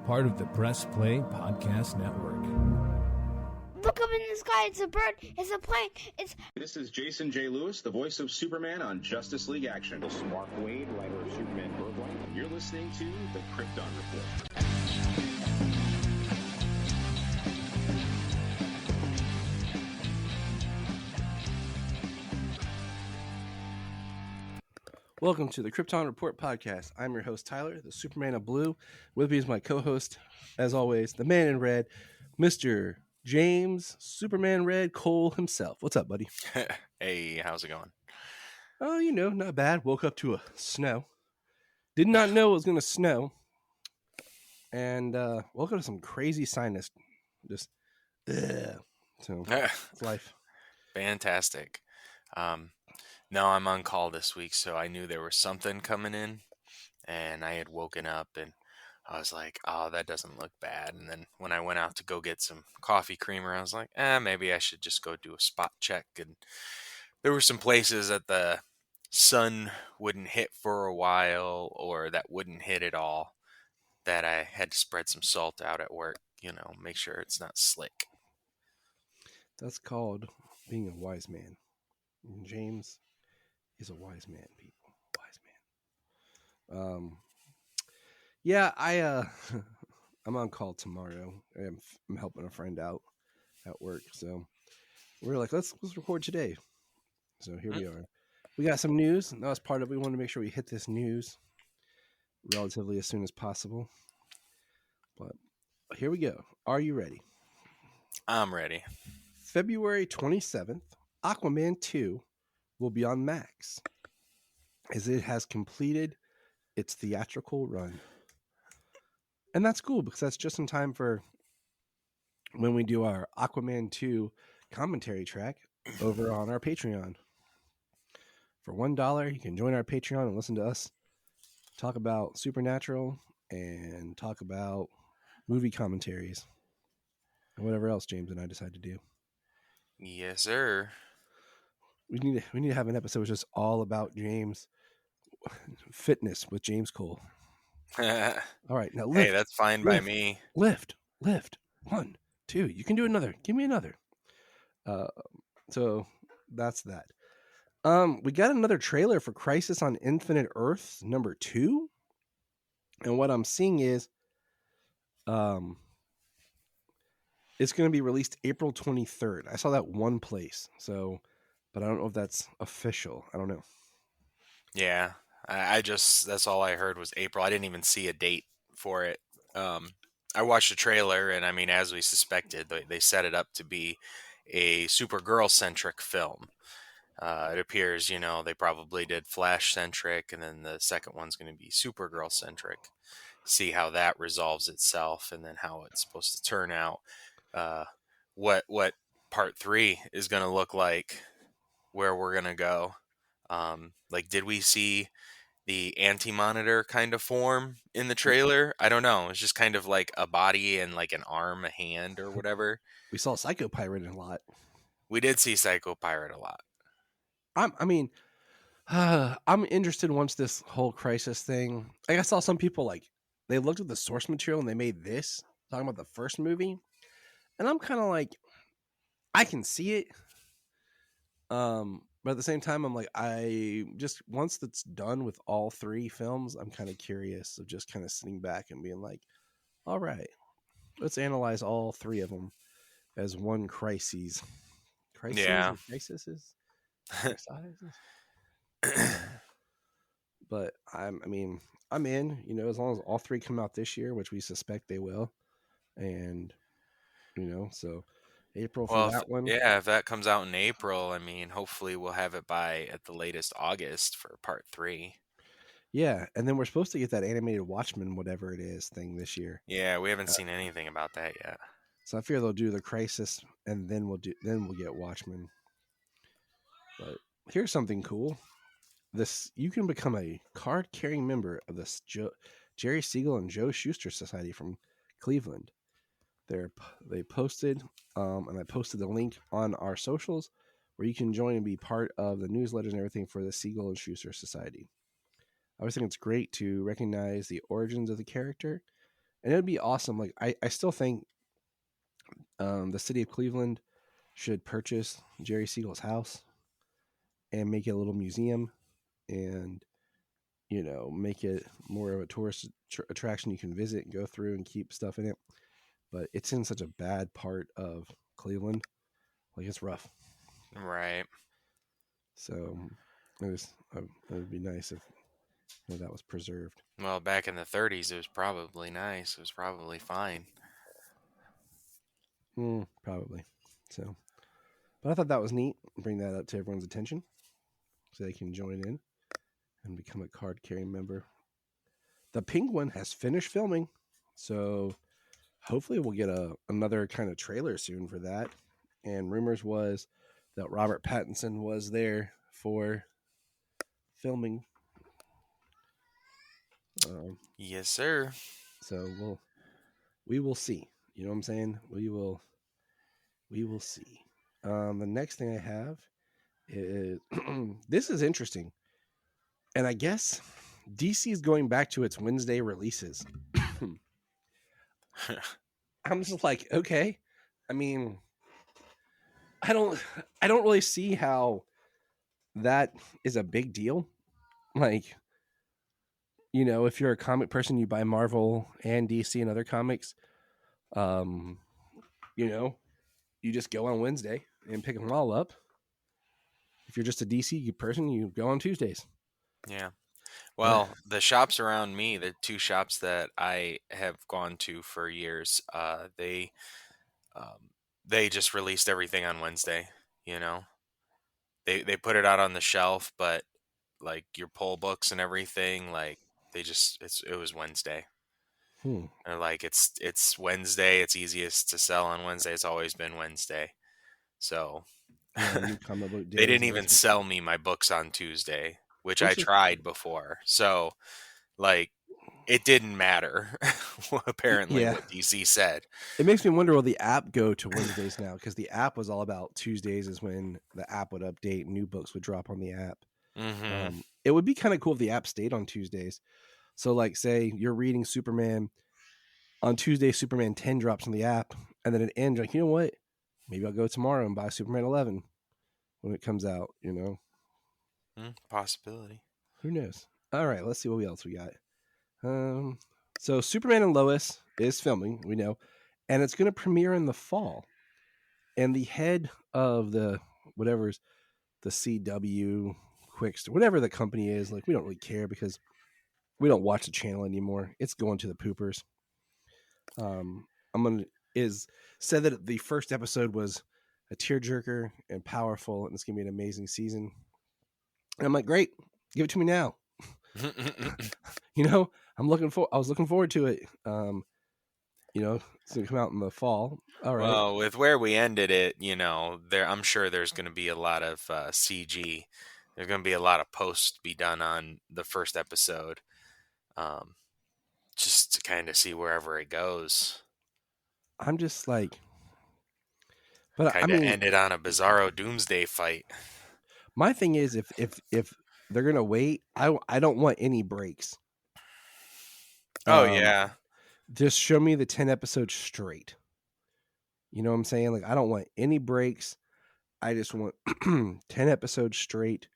part of the Press Play Podcast Network. Look up in the sky, it's a bird, it's a plane, This is Jason J. Lewis, the voice of Superman on Justice League Action. This is Mark Wade, writer of Superman Birthright. You're listening to the Krypton Report. Welcome to the Krypton Report podcast. I'm your host, Tyler, the Superman of Blue. With me is my co-host, as always, the man in red, Mr. James Superman Red Cole himself. What's up, buddy? Hey, how's it going? Oh, not bad. Woke up to a snow. Did not know it was going to snow. And woke up to some crazy sinus. Just, so, it's life. Fantastic. No, I'm on call this week, so I knew there was something coming in, and I had woken up, and I was like, oh, that doesn't look bad. And then when I went out to go get some coffee creamer, I was like, maybe I should just go do a spot check. And there were some places that the sun wouldn't hit for a while, or that wouldn't hit at all, that I had to spread some salt out at work, make sure it's not slick. That's called being a wise man. James is a wise man, people. Wise man. Yeah, I'm on call tomorrow. I'm helping a friend out at work, so we're like, let's record today. So here we are. We got some news. That was part of it. We wanted to make sure we hit this news relatively as soon as possible. But here we go. Are you ready? I'm ready. February 27th, Aquaman 2 will be on Max, as it has completed its theatrical run. And that's cool, because that's just in time for when we do our Aquaman 2 commentary track over on our Patreon. For $1, you can join our Patreon and listen to us talk about Supernatural and talk about movie commentaries and whatever else James and I decide to do. Yes, sir. We need to have an episode just all about James fitness with James Cole. All right, now lift. Hey, that's fine by me. Lift. 1, 2. You can do another. Give me another. So that's that. We got another trailer for Crisis on Infinite Earths number 2, and what I'm seeing is, it's going to be released April 23rd. I saw that one place, but I don't know if that's official. I don't know. Yeah, that's all I heard was April. I didn't even see a date for it. I watched the trailer, and I mean, as we suspected, they set it up to be a Supergirl-centric film. It appears, they probably did Flash-centric, and then the second one's going to be Supergirl-centric. See how that resolves itself, and then how it's supposed to turn out. What part 3 is going to look like, where we're going to go. Did we see the Anti-Monitor kind of form in the trailer? I don't know. It's just kind of like a body and like an arm, a hand, or whatever. We saw Psycho Pirate a lot. We did see Psycho Pirate a lot. I'm interested once this whole Crisis thing. I saw some people they looked at the source material and they made this talking about the first movie, and I'm kind of like, I can see it. But at the same time, I'm like, I just, once that's done with all 3 films, I'm kind of curious of just kind of sitting back and being like, all right, let's analyze all 3 of them as one crisis. Yeah. Crises? But I'm in, as long as all 3 come out this year, which we suspect they will. And, so April for that one. Yeah, if that comes out in April, hopefully we'll have it by at the latest August for part 3. Yeah, and then we're supposed to get that animated Watchmen, whatever it is, thing this year. Yeah, we haven't seen anything about that yet. So I fear they'll do the Crisis, and then we'll get Watchmen. But here's something cool: you can become a card-carrying member of the Jerry Siegel and Joe Shuster Society from Cleveland. They posted, and I posted the link on our socials, where you can join and be part of the newsletters and everything for the Siegel and Shuster Society. I always think it's great to recognize the origins of the character And it would be awesome. Like I still think the city of Cleveland should purchase Jerry Siegel's house and make it a little museum, and make it more of a tourist attraction you can visit and go through and keep stuff in it. But it's in such a bad part of Cleveland, like it's rough. Right. So it would be nice if that was preserved. Well, back in the 30s, it was probably nice. It was probably fine. Probably. So, but I thought that was neat. Bring that up to everyone's attention so they can join in and become a card-carrying member. The Penguin has finished filming, so hopefully we'll get another kind of trailer soon for that. And rumors was that Robert Pattinson was there for filming. Yes, sir. So we will see. You know what I'm saying? We will see. The next thing I have is this is interesting, and I guess DC is going back to its Wednesday releases. I'm just like, okay. I mean, I don't really see how that is a big deal. Like, if you're a comic person, you buy Marvel and DC and other comics. You just go on Wednesday and pick them all up. If you're just a DC person, you go on Tuesdays. Yeah. Well, the shops around me, the two shops that I have gone to for years, they just released everything on Wednesday. They put it out on the shelf, but like your poll books and everything, like it was Wednesday. They're like it's Wednesday. It's easiest to sell on Wednesday. It's always been Wednesday. So they didn't even sell me my books on Tuesday, which I tried before. So like it didn't matter. Apparently, what DC said. It makes me wonder, will the app go to Wednesdays now? Because the app was all about Tuesdays is when the app would update, new books would drop on the app. Mm-hmm. It would be kind of cool if the app stayed on Tuesdays. So, like, say you're reading Superman on Tuesday, Superman 10 drops on the app, and then it ends. Like, you know what? Maybe I'll go tomorrow and buy Superman 11 when it comes out. Possibility. Who knows? All right, let's see what else we got. So Superman and Lois is filming, we know, and it's going to premiere in the fall. And the head of the CW Quickster, whatever the company is, like, we don't really care because we don't watch the channel anymore. It's going to the poopers. Said that the first episode was a tearjerker and powerful, and it's gonna be an amazing season. And I'm like, great, give it to me now. I was looking forward to it. It's gonna come out in the fall. All right. Well, with where we ended it, I'm sure there's going to be a lot of CG. There's going to be a lot of posts to be done on the first episode, just to kind of see wherever it goes. I'm just like, but kind of ended on a Bizarro Doomsday fight. My thing is, if they're gonna wait, I don't want any breaks. Oh yeah, just show me the 10 episodes straight. You know what I'm saying? Like, I don't want any breaks. I just want 10 episodes straight.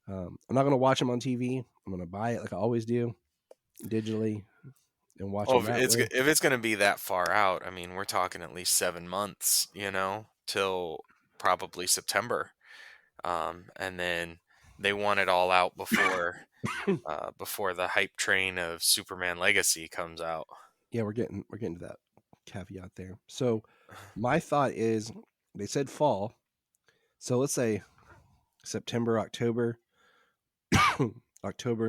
I'm not gonna watch them on TV. I'm gonna buy it like I always do, digitally, and watch it. If it's gonna be that far out, I mean, we're talking at least 7 months, till probably September, and then they want it all out before before the hype train of Superman Legacy comes out. Yeah, we're getting to that caveat there. So my thought is, they said fall, so let's say September, October,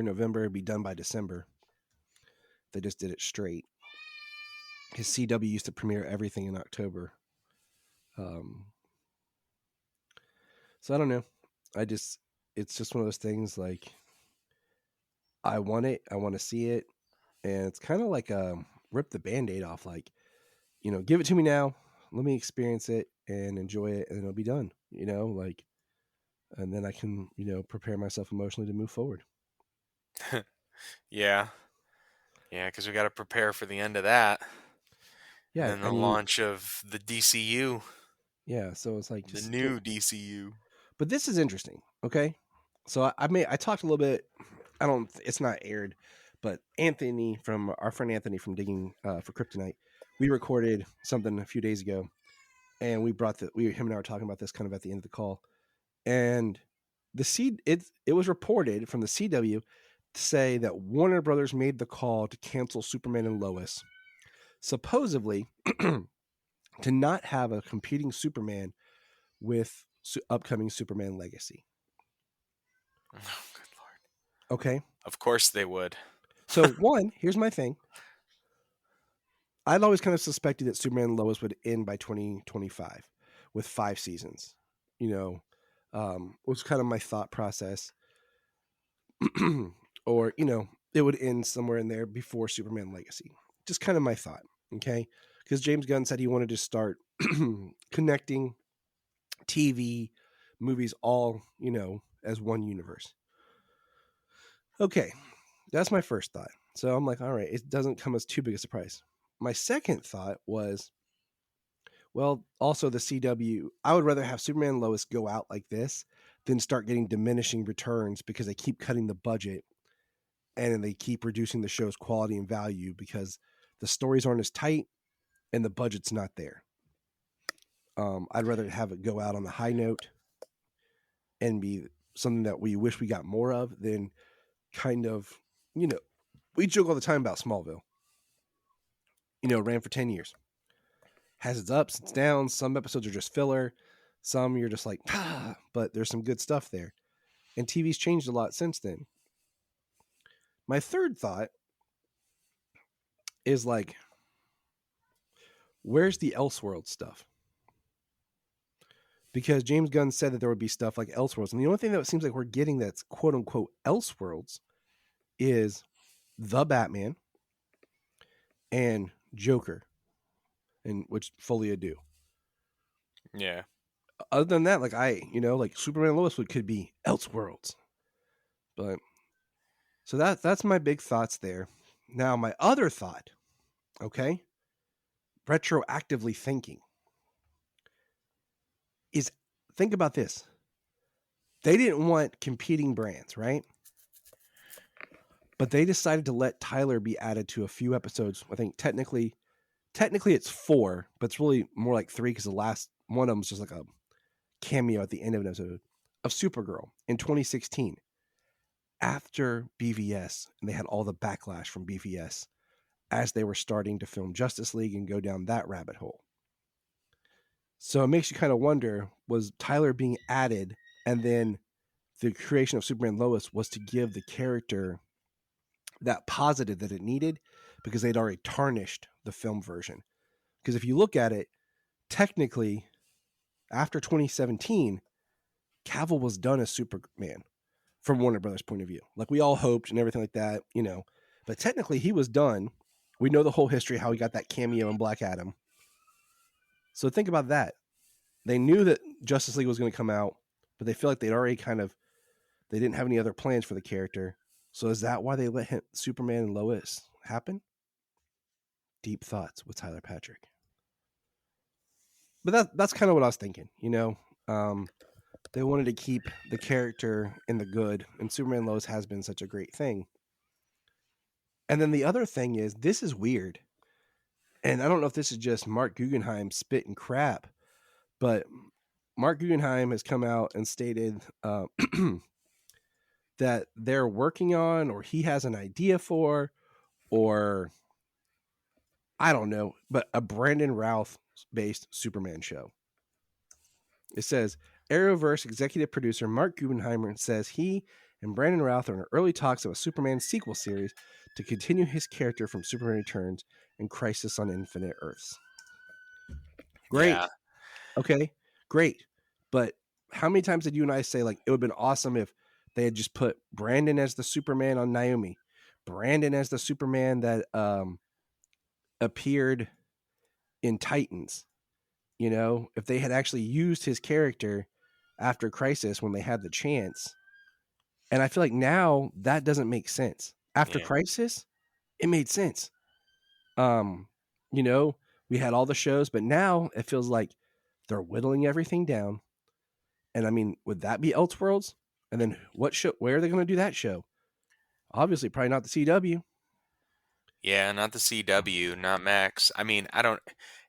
November, be done by December. They just did it straight. His CW used to premiere everything in October. So I don't know. It's just one of those things, like, I want it. I want to see it. And it's kind of like rip the Band-Aid off. Like, give it to me now. Let me experience it and enjoy it, and it'll be done. And then I can, prepare myself emotionally to move forward. Yeah. Yeah, because we got to prepare for the end of that. Yeah, And then I the mean, launch of the DCU, yeah. So it's like the just new DCU. But this is interesting. Okay, so I talked a little bit. I don't. It's not aired, but Anthony from our friend Anthony from Digging for Kryptonite, we recorded something a few days ago, and we brought him and I were talking about this kind of at the end of the call, and it was reported from the CW to say that Warner Brothers made the call to cancel Superman and Lois, supposedly to not have a competing Superman with upcoming Superman Legacy. Oh, good Lord. Okay. Of course they would. So one, here's my thing. I'd always kind of suspected that Superman and Lois would end by 2025 with 5 seasons. Was kind of my thought process. Or, it would end somewhere in there before Superman Legacy. Just kind of my thought. Okay. Because James Gunn said he wanted to start connecting TV, movies, all, as one universe. Okay. That's my first thought. So I'm like, all right, it doesn't come as too big a surprise. My second thought was, well, also the CW, I would rather have Superman and Lois go out like this than start getting diminishing returns because they keep cutting the budget and they keep reducing the show's quality and value because the stories aren't as tight and the budget's not there. I'd rather have it go out on the high note and be something that we wish we got more of than kind of, we joke all the time about Smallville. Ran for 10 years. Has its ups, its downs. Some episodes are just filler. Some you're just like, but there's some good stuff there. And TV's changed a lot since then. My third thought is like, where's the Elseworld stuff? Because James Gunn said that there would be stuff like Elseworlds. And the only thing that it seems like we're getting that's quote unquote Elseworlds is the Batman and Joker, and which Folia do. Yeah. Other than that, like Superman and Lois could be Elseworlds. But so that's my big thoughts there. Now my other thought, okay, retroactively thinking, is think about this. They didn't want competing brands, right? But they decided to let Tyler be added to a few episodes. I think technically it's 4, but it's really more like 3 because the last one of them is just like a cameo at the end of an episode of Supergirl in 2016 after BVS, and they had all the backlash from BVS as they were starting to film Justice League and go down that rabbit hole. So it makes you kind of wonder, was Tyler being added and then the creation of Superman and Lois was to give the character that positive that it needed because they'd already tarnished the film version. Because if you look at it, technically, after 2017, Cavill was done as Superman from Warner Brothers' point of view. Like we all hoped and everything like that, But technically, he was done. We know the whole history, how he got that cameo in Black Adam. So think about that. They knew that Justice League was going to come out, but they feel like they'd already they didn't have any other plans for the character. So is that why they let Superman and Lois happen? Deep thoughts with Tyler Patrick. But that's kind of what I was thinking, They wanted to keep the character in the good, and Superman and Lois has been such a great thing. And then the other thing is, this is weird. And I don't know if this is just Mark Guggenheim spitting crap, but Mark Guggenheim has come out and stated that they're working on, or he has an idea for, or I don't know, but a Brandon Routh-based Superman show. It says, Arrowverse executive producer Mark Guggenheim says he and Brandon Routh are in early talks of a Superman sequel series to continue his character from Superman Returns and Crisis on Infinite Earths. Great. Yeah. Okay, great. But how many times did you and I say, like, it would have been awesome if they had just put Brandon as the Superman on Naomi, Brandon as the Superman that appeared in Titans, if they had actually used his character after Crisis when they had the chance. And I feel like now that doesn't make sense. After Crisis, it made sense. You know, we had all the shows, but now it feels like they're whittling everything down. And I mean, would that be Elseworlds? And then what show? Where are they going to do that show? Obviously, probably not the CW. Yeah, not the CW, not Max. I mean, I don't.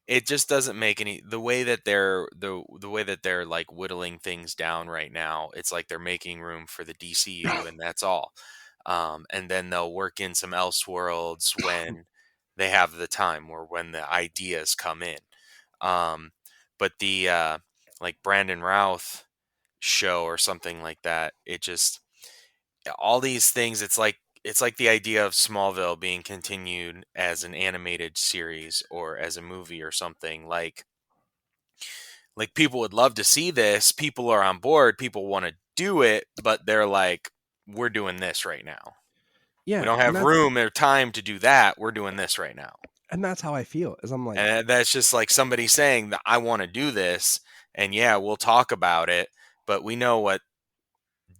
It just doesn't make any. The way that they're the way that they're like whittling things down right now, it's like they're making room for the DCU, and that's all. And then they'll work in some Elseworlds when they have the time or when the ideas come in. But the like Brandon Routh show or something like that, it just all these things. It's like the idea of Smallville being continued as an animated series or as a movie or something. Like people would love to see this. People are on board. People want to do it, but they're like, we're doing this right now. Yeah, We don't have room or time to do that. We're doing this right now. and that's how I feel. Is I'm like, And that's just like somebody saying that I want to do this, and yeah, we'll talk about it, but we know what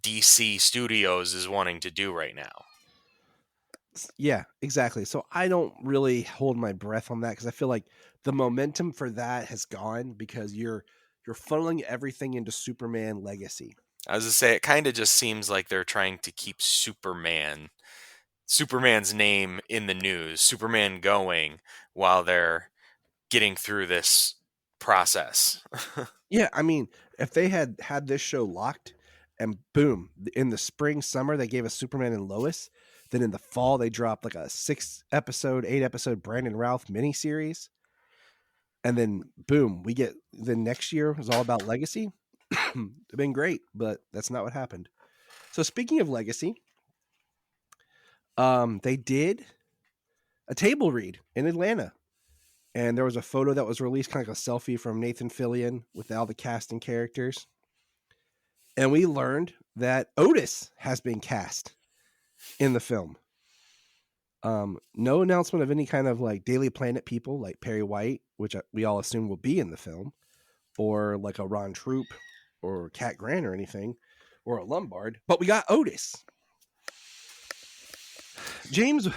DC Studios is wanting to do right now. yeah, exactly. So I don't really hold my breath on that because I feel like the momentum for that has gone because you're funneling everything into Superman Legacy. I was to say, it kind of just seems like they're trying to keep Superman's name in the news, Superman going while they're getting through this process. Yeah, I mean, if they had this show locked and boom, in the spring, summer, they gave us Superman and Lois, then in the fall, they dropped like a 8-episode Brandon Routh miniseries. And then boom, we get the next year was all about Legacy. It's been great, but that's not what happened. So speaking of Legacy, they did a table read in Atlanta. And there was a photo that was released, kind of like a selfie from Nathan Fillion with all the cast and characters. And we learned that Otis has been cast in the film. No announcement of any kind of like Daily Planet people like Perry White, which we all assume will be in the film, or like a Ron Troop or Cat Grant or anything, or a Lombard. But we got Otis. James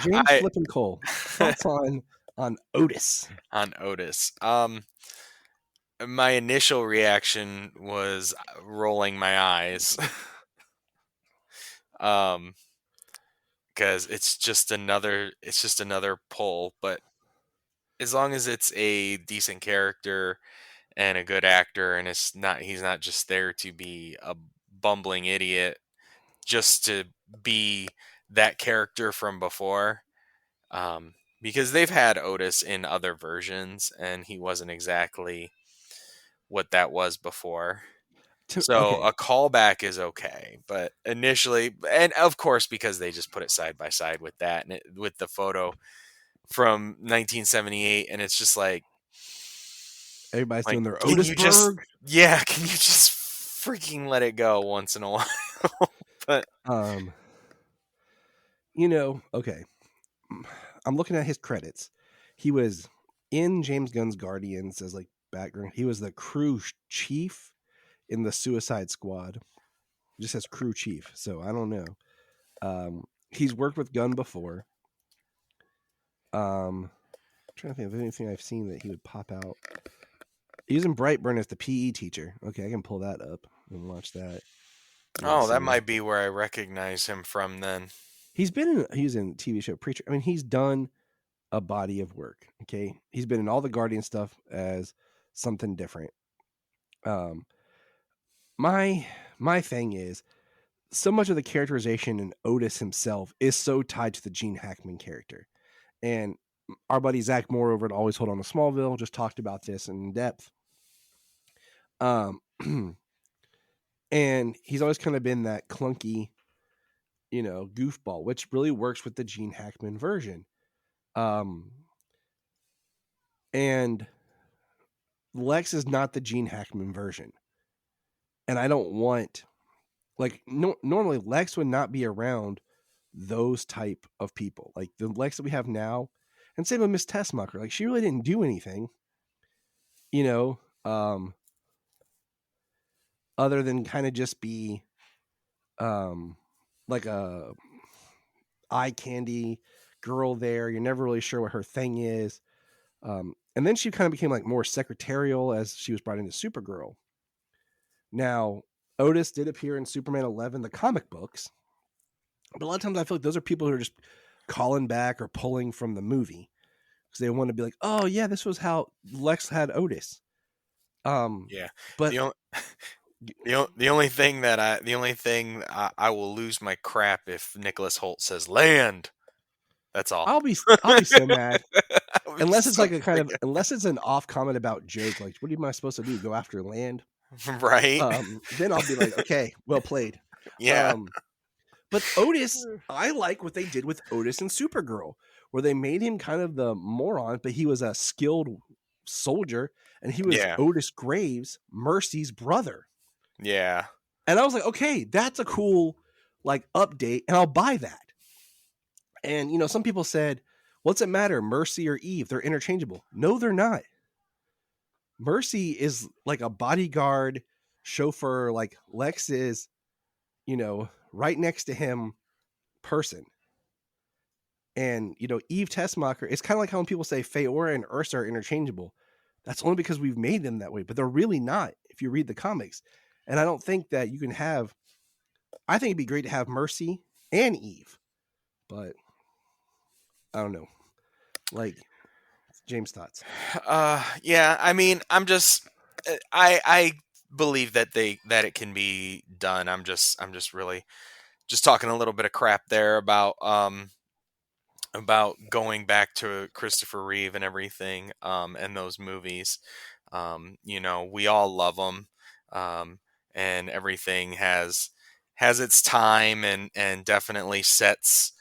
Flippin' Cole. Thoughts on Otis? On Otis. My initial reaction was rolling my eyes. Because it's just another pull, but as long as it's a decent character and a good actor, and he's not just there to be a bumbling idiot, just to be that character from before. Because they've had Otis in other versions, and he wasn't exactly what that was before. So a callback is okay, but initially, and of course, because they just put it side by side with that, and with the photo from 1978, and it's just like everybody's doing their can you Otisburg. can you just freaking let it go once in a while? But okay. I'm looking at his credits. He was in James Gunn's Guardians as like background. He was the crew chief in the Suicide Squad. It just says crew chief, so I don't know. He's worked with Gunn before. I'm trying to think of anything I've seen that he would pop out. He's in Brightburn as the PE teacher. Okay, I can pull that up and watch that. Oh, that might be where I recognize him from then. He's in TV show Preacher. I mean, he's done a body of work. Okay, he's been in all the Guardian stuff as something different. My thing is, so much of the characterization in Otis himself is so tied to the Gene Hackman character, and our buddy Zach Moore over at Always Hold On to Smallville just talked about this in depth. And he's always kind of been that clunky, goofball, which really works with the Gene Hackman version. And Lex is not the Gene Hackman version. And I don't want, normally Lex would not be around those type of people. Like the Lex that we have now, and same with Miss Tessmacher. Like she really didn't do anything, other than kind of just be like a eye candy girl there. You're never really sure what her thing is. And then she kind of became like more secretarial as she was brought into Supergirl. Now, Otis did appear in Superman 11, the comic books, but a lot of times I feel like those are people who are just calling back or pulling from the movie because they want to be like, oh yeah, this was how Lex had Otis. Yeah, but the only thing I will lose my crap if Nicholas Holt says land. That's all. I'll be so mad. Unless it's like unless it's an off comment about Jake, like, what am I supposed to do? Go after land? Right. Then I'll be like, okay, well played. Yeah. But Otis, I like what they did with Otis and Supergirl, where they made him kind of the moron, but he was a skilled soldier, and he was Otis Graves, Mercy's brother. Yeah. And I was like, okay, that's a cool like update, and I'll buy that. And, some people said, what's it matter, Mercy or Eve? They're interchangeable. No, they're not. Mercy is like a bodyguard chauffeur, like Lex is, right next to him person. And, Eve Tessmacher, it's kind of like how when people say Feora and Ursa are interchangeable. That's only because we've made them that way, but they're really not if you read the comics. And I don't think that you can have, I think it'd be great to have Mercy and Eve, but I don't know. Like, James, thoughts? Yeah, I mean, I believe that it can be done. I'm just really just talking a little bit of crap there about going back to Christopher Reeve and everything, and those movies. We all love them, and everything has its time and definitely sets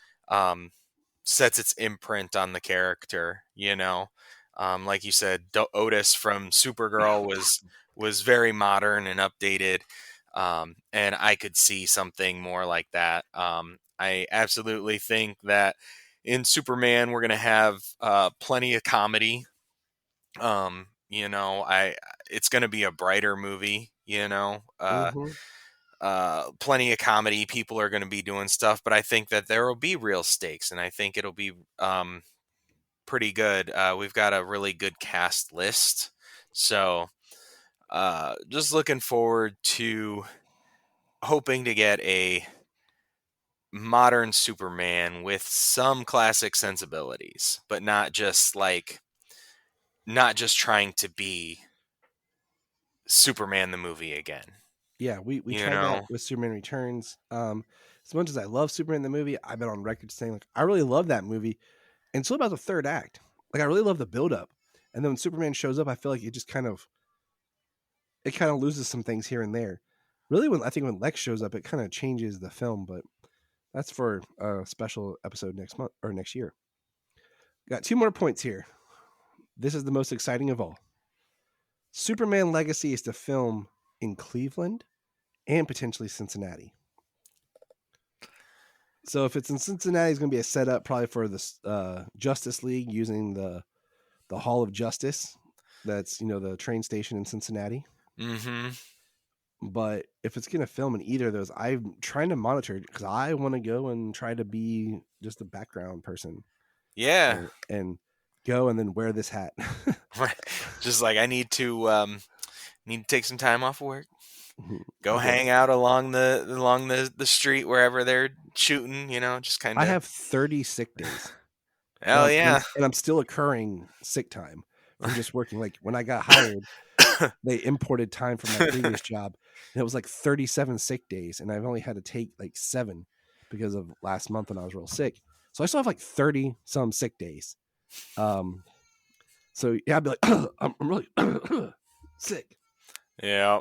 its imprint on the character, like you said, Otis from Supergirl was very modern and updated, and I could see something more like that. I absolutely think that in Superman we're going to have plenty of comedy. It's going to be a brighter movie, plenty of comedy. People are going to be doing stuff, but I think that there will be real stakes, and I think it'll be pretty good. We've got a really good cast list, so just looking forward to hoping to get a modern Superman with some classic sensibilities, but not just trying to be Superman the movie again. Yeah, we tried that with Superman Returns. As much as I love Superman the movie, I've been on record saying like I really love that movie until about the third act. Like I really love the build up, and then when Superman shows up, I feel like it just kind of loses some things here and there. Really, when Lex shows up, it kind of changes the film, but that's for a special episode next month or next year. Got 2 more points here. This is the most exciting of all. Superman Legacy is to film in Cleveland and potentially Cincinnati. So if it's in Cincinnati, it's going to be a setup probably for the Justice League using the Hall of Justice. That's, the train station in Cincinnati. Mm-hmm. But if it's going to film in either of those, I'm trying to monitor it because I want to go and try to be just a background person. Yeah. And go and then wear this hat. Just like I need to take some time off of work. Go hang out along the street wherever they're shooting, just kind of. I have 30 sick days. Hell yeah. And I'm still accruing sick time from just working. Like when I got hired, they imported time from my previous job, and it was like 37 sick days, and I've only had to take like 7 because of last month when I was real sick. So I still have like 30 some sick days. So yeah, I'd be like, I'm really sick. Yeah.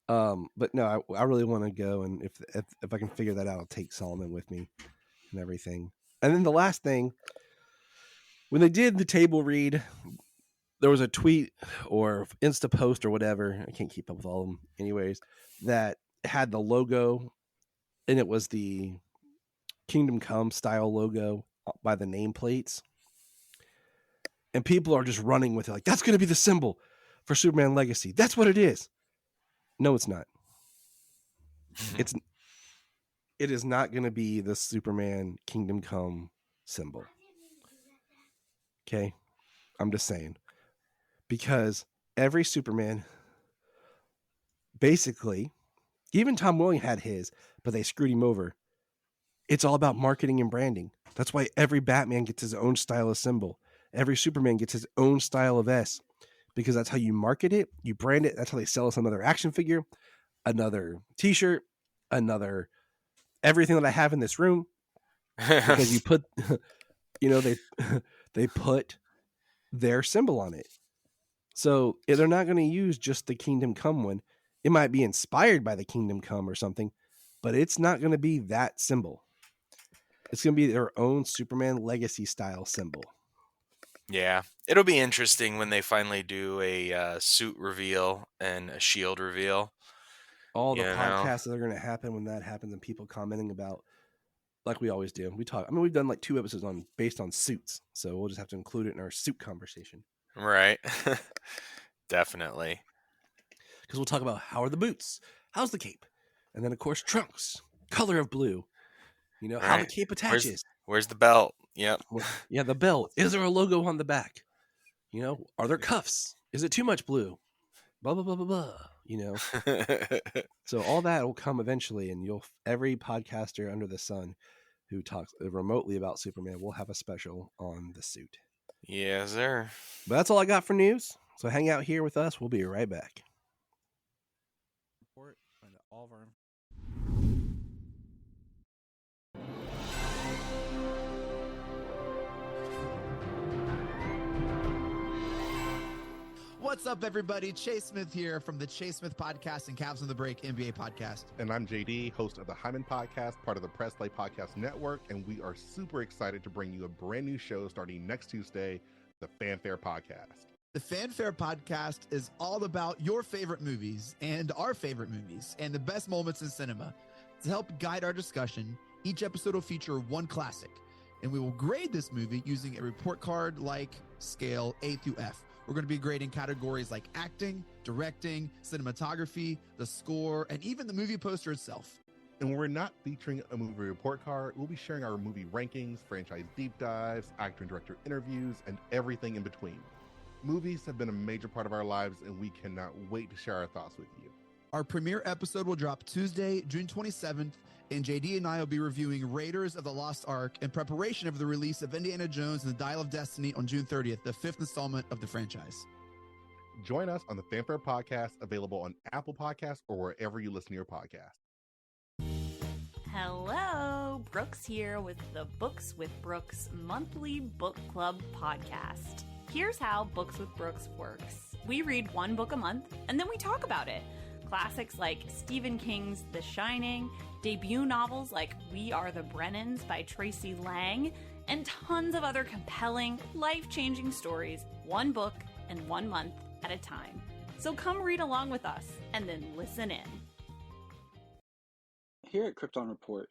But no, I really want to go, and if I can figure that out, I'll take Solomon with me and everything. And then the last thing, when they did the table read, there was a tweet or Insta post or whatever, I can't keep up with all of them anyways, that had the logo, and it was the Kingdom Come style logo by the nameplates. And people are just running with it, like, that's going to be the symbol for Superman Legacy. That's what it is. No, it's not. It is not going to be the Superman Kingdom Come symbol. Okay, I'm just saying, because every Superman, basically, even Tom Welling had his, but they screwed him over. It's all about marketing and branding. That's why every Batman gets his own style of symbol. Every Superman gets his own style of S, because that's how you market it, you brand it. That's how they sell us another action figure, another T-shirt, another everything that I have in this room. Because you put, they put their symbol on it. So they're not going to use just the Kingdom Come one. It might be inspired by the Kingdom Come or something, but it's not going to be that symbol. It's going to be their own Superman legacy style symbol. Yeah, it'll be interesting when they finally do a suit reveal and a shield reveal. All the podcasts that are going to happen when that happens, and people commenting about, like we always do. We talk. I mean, we've done like 2 episodes based on suits, so we'll just have to include it in our suit conversation. Right. Definitely. Because we'll talk about how are the boots, how's the cape, and then of course trunks, color of blue. How the cape attaches. Where's the belt? Yep. Yeah, the belt. Is there a logo on the back? Are there cuffs? Is it too much blue? Blah blah blah blah blah. So all that will come eventually, and every podcaster under the sun who talks remotely about Superman will have a special on the suit. Yes, sir. But that's all I got for news. So hang out here with us. We'll be right back. All of our What's up, everybody? Chase Smith here from the Chase Smith Podcast and Cavs on the Break NBA Podcast. And I'm JD, host of the Hyman Podcast, part of the Press Play Podcast Network, and we are super excited to bring you a brand new show starting next Tuesday, the Fanfare Podcast. The Fanfare Podcast is all about your favorite movies and our favorite movies and the best moments in cinema. To help guide our discussion, each episode will feature one classic, and we will grade this movie using a report card-like scale A through F. We're going to be grading categories like acting, directing, cinematography, the score, and even the movie poster itself. And when we're not featuring a movie report card, we'll be sharing our movie rankings, franchise deep dives, actor and director interviews, and everything in between. Movies have been a major part of our lives, and we cannot wait to share our thoughts with you. Our premiere episode will drop Tuesday, June 27th, and JD and I will be reviewing Raiders of the Lost Ark in preparation of the release of Indiana Jones and the Dial of Destiny on June 30th, the 5th installment of the franchise. Join us on the Fanfare Podcast, available on Apple Podcasts or wherever you listen to your podcast. Hello, Brooks here with the Books with Brooks monthly book club podcast. Here's how Books with Brooks works. We read one book a month, and then we talk about it. Classics like Stephen King's The Shining, debut novels like We Are the Brennans by Tracy Lang, and tons of other compelling, life-changing stories, one book and 1 month at a time. So come read along with us, and then listen in. Here at Krypton Report,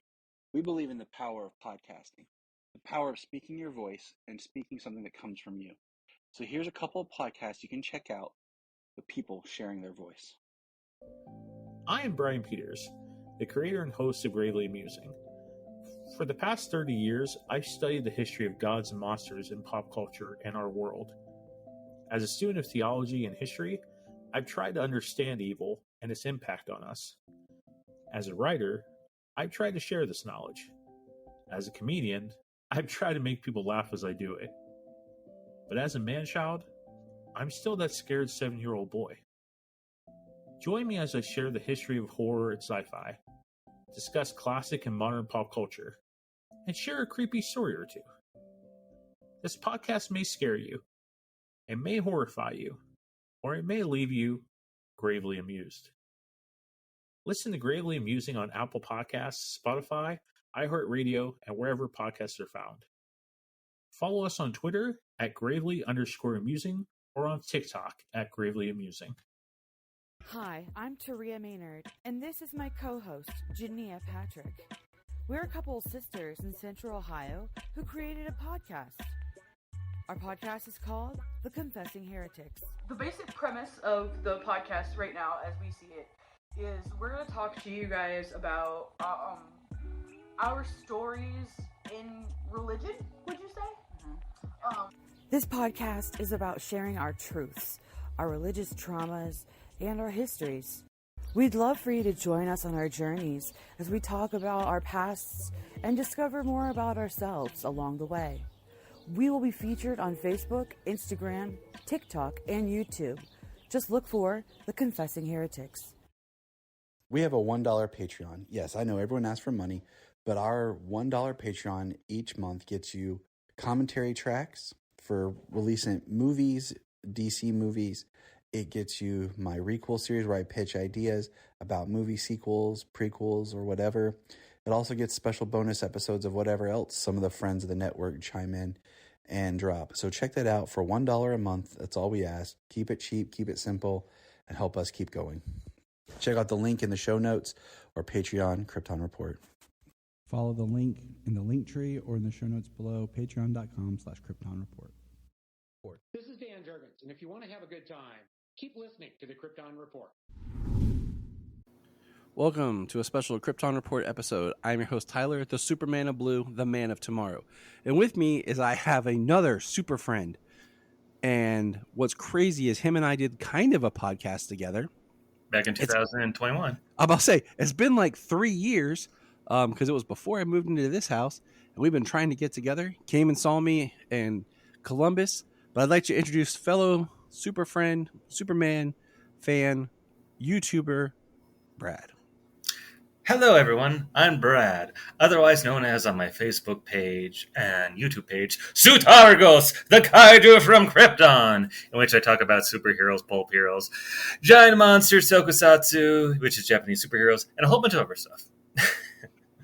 we believe in the power of podcasting, the power of speaking your voice and speaking something that comes from you. So here's a couple of podcasts you can check out with people sharing their voice. I am Brian Peters, the creator and host of Gravely Amusing. For the past 30 years, I've studied the history of gods and monsters in pop culture and our world. As a student of theology and history, I've tried to understand evil and its impact on us. As a writer, I've tried to share this knowledge. As a comedian, I've tried to make people laugh as I do it. But as a man-child, I'm still that scared 7-year-old boy. Join me as I share the history of horror and sci-fi, discuss classic and modern pop culture, and share a creepy story or two. This podcast may scare you, it may horrify you, or it may leave you gravely amused. Listen to Gravely Amusing on Apple Podcasts, Spotify, iHeartRadio, and wherever podcasts are found. Follow us on Twitter at Gravely_Amusing or on TikTok at Gravely Amusing. Hi, I'm Taria Maynard, and this is my co-host, Jania Patrick. We're a couple of sisters in Central Ohio who created a podcast. Our podcast is called The Confessing Heretics. The basic premise of the podcast right now, as we see it, is we're going to talk to you guys about our stories in religion, would you say? This podcast is about sharing our truths, our religious traumas, and our histories. We'd love for you to join us on our journeys as we talk about our pasts and discover more about ourselves along the way. We will be featured on Facebook, Instagram, TikTok, and YouTube. Just look for The Confessing Heretics. We have a $1 Patreon. Yes, I know everyone asks for money, but our $1 Patreon each month gets you commentary tracks for releasing movies, DC movies. It gets you my Requel series where I pitch ideas about movie sequels, prequels, or whatever. It also gets special bonus episodes of whatever else some of the friends of the network chime in and drop. So check that out for $1 a month. That's all we ask. Keep it cheap, keep it simple, and help us keep going. Check out the link in the show notes or Patreon Krypton Report. Follow the link in the link tree or in the show notes below, patreon.com/Krypton Report. This is Dan Jurgens, and if you want to have a good time, keep listening to the Krypton Report. Welcome to a special Krypton Report episode. I'm your host, Tyler, the Superman of Blue, the man of tomorrow. And with me is I have another super friend. And what's crazy is him and I did kind of a podcast together. Back in 2021. I'm about to say, it's been like 3 years because it was before I moved into this house. And we've been trying to get together. Came and saw me in Columbus. But I'd like to introduce fellow super friend, Superman fan, YouTuber, Brad. Hello, everyone. I'm Brad, otherwise known as on my Facebook page and YouTube page, Sutargos, the Kaiju from Krypton, in which I talk about superheroes, pulp heroes, giant monsters, tokusatsu, which is Japanese superheroes, and a whole bunch of other stuff.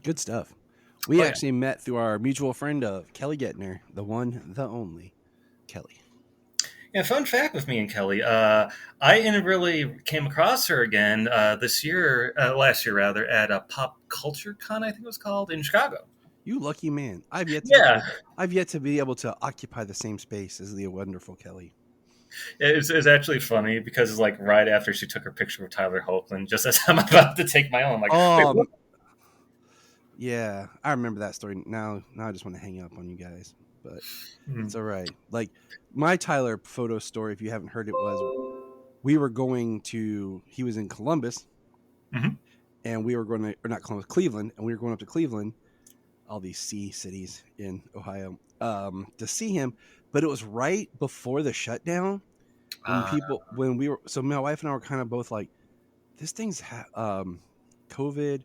Good stuff. We actually met through our mutual friend of Kelly Gettner, the one, the only, Kelly. Yeah, fun fact with me and Kelly. I really came across her again last year, at a Pop Culture Con, I think it was called, in Chicago. You lucky man. I've yet to be able to occupy the same space as the wonderful Kelly. It's actually funny because it's like right after she took her picture with Tyler Hoechlin, just as I'm about to take my own. I'm like, oh, wait, yeah, I remember that story. Now I just want to hang up on you guys, but it's all right. Like my Tyler photo story, if you haven't heard it, was he was in Columbus, and we were going to, or not Columbus, Cleveland, and we were going up to Cleveland, all these C cities in Ohio, to see him. But it was right before the shutdown so my wife and I were kind of both like, this thing's COVID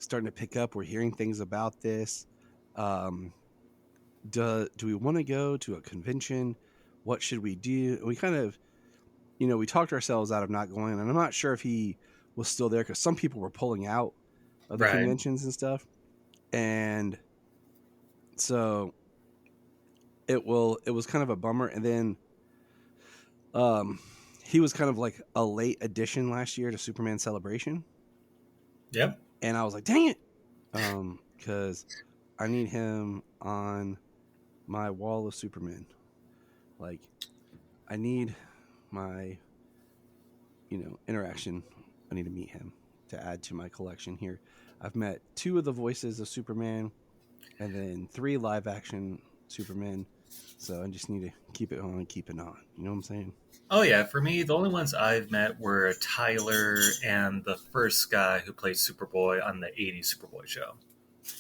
starting to pick up. We're hearing things about this. Do we want to go to a convention? What should we do? We kind of, we talked ourselves out of not going, and I'm not sure if he was still there because some people were pulling out of the conventions and stuff. And so it was kind of a bummer. And then he was kind of like a late addition last year to Superman Celebration. Yep. And I was like, dang it. Because I need him on my wall of Superman. Like, I need my, interaction. I need to meet him to add to my collection here. I've met 2 of the voices of Superman and then 3 live action Superman. So I just need to keep it on and keep it on. You know what I'm saying? Oh, yeah. For me, the only ones I've met were Tyler and the first guy who played Superboy on the 80s Superboy show.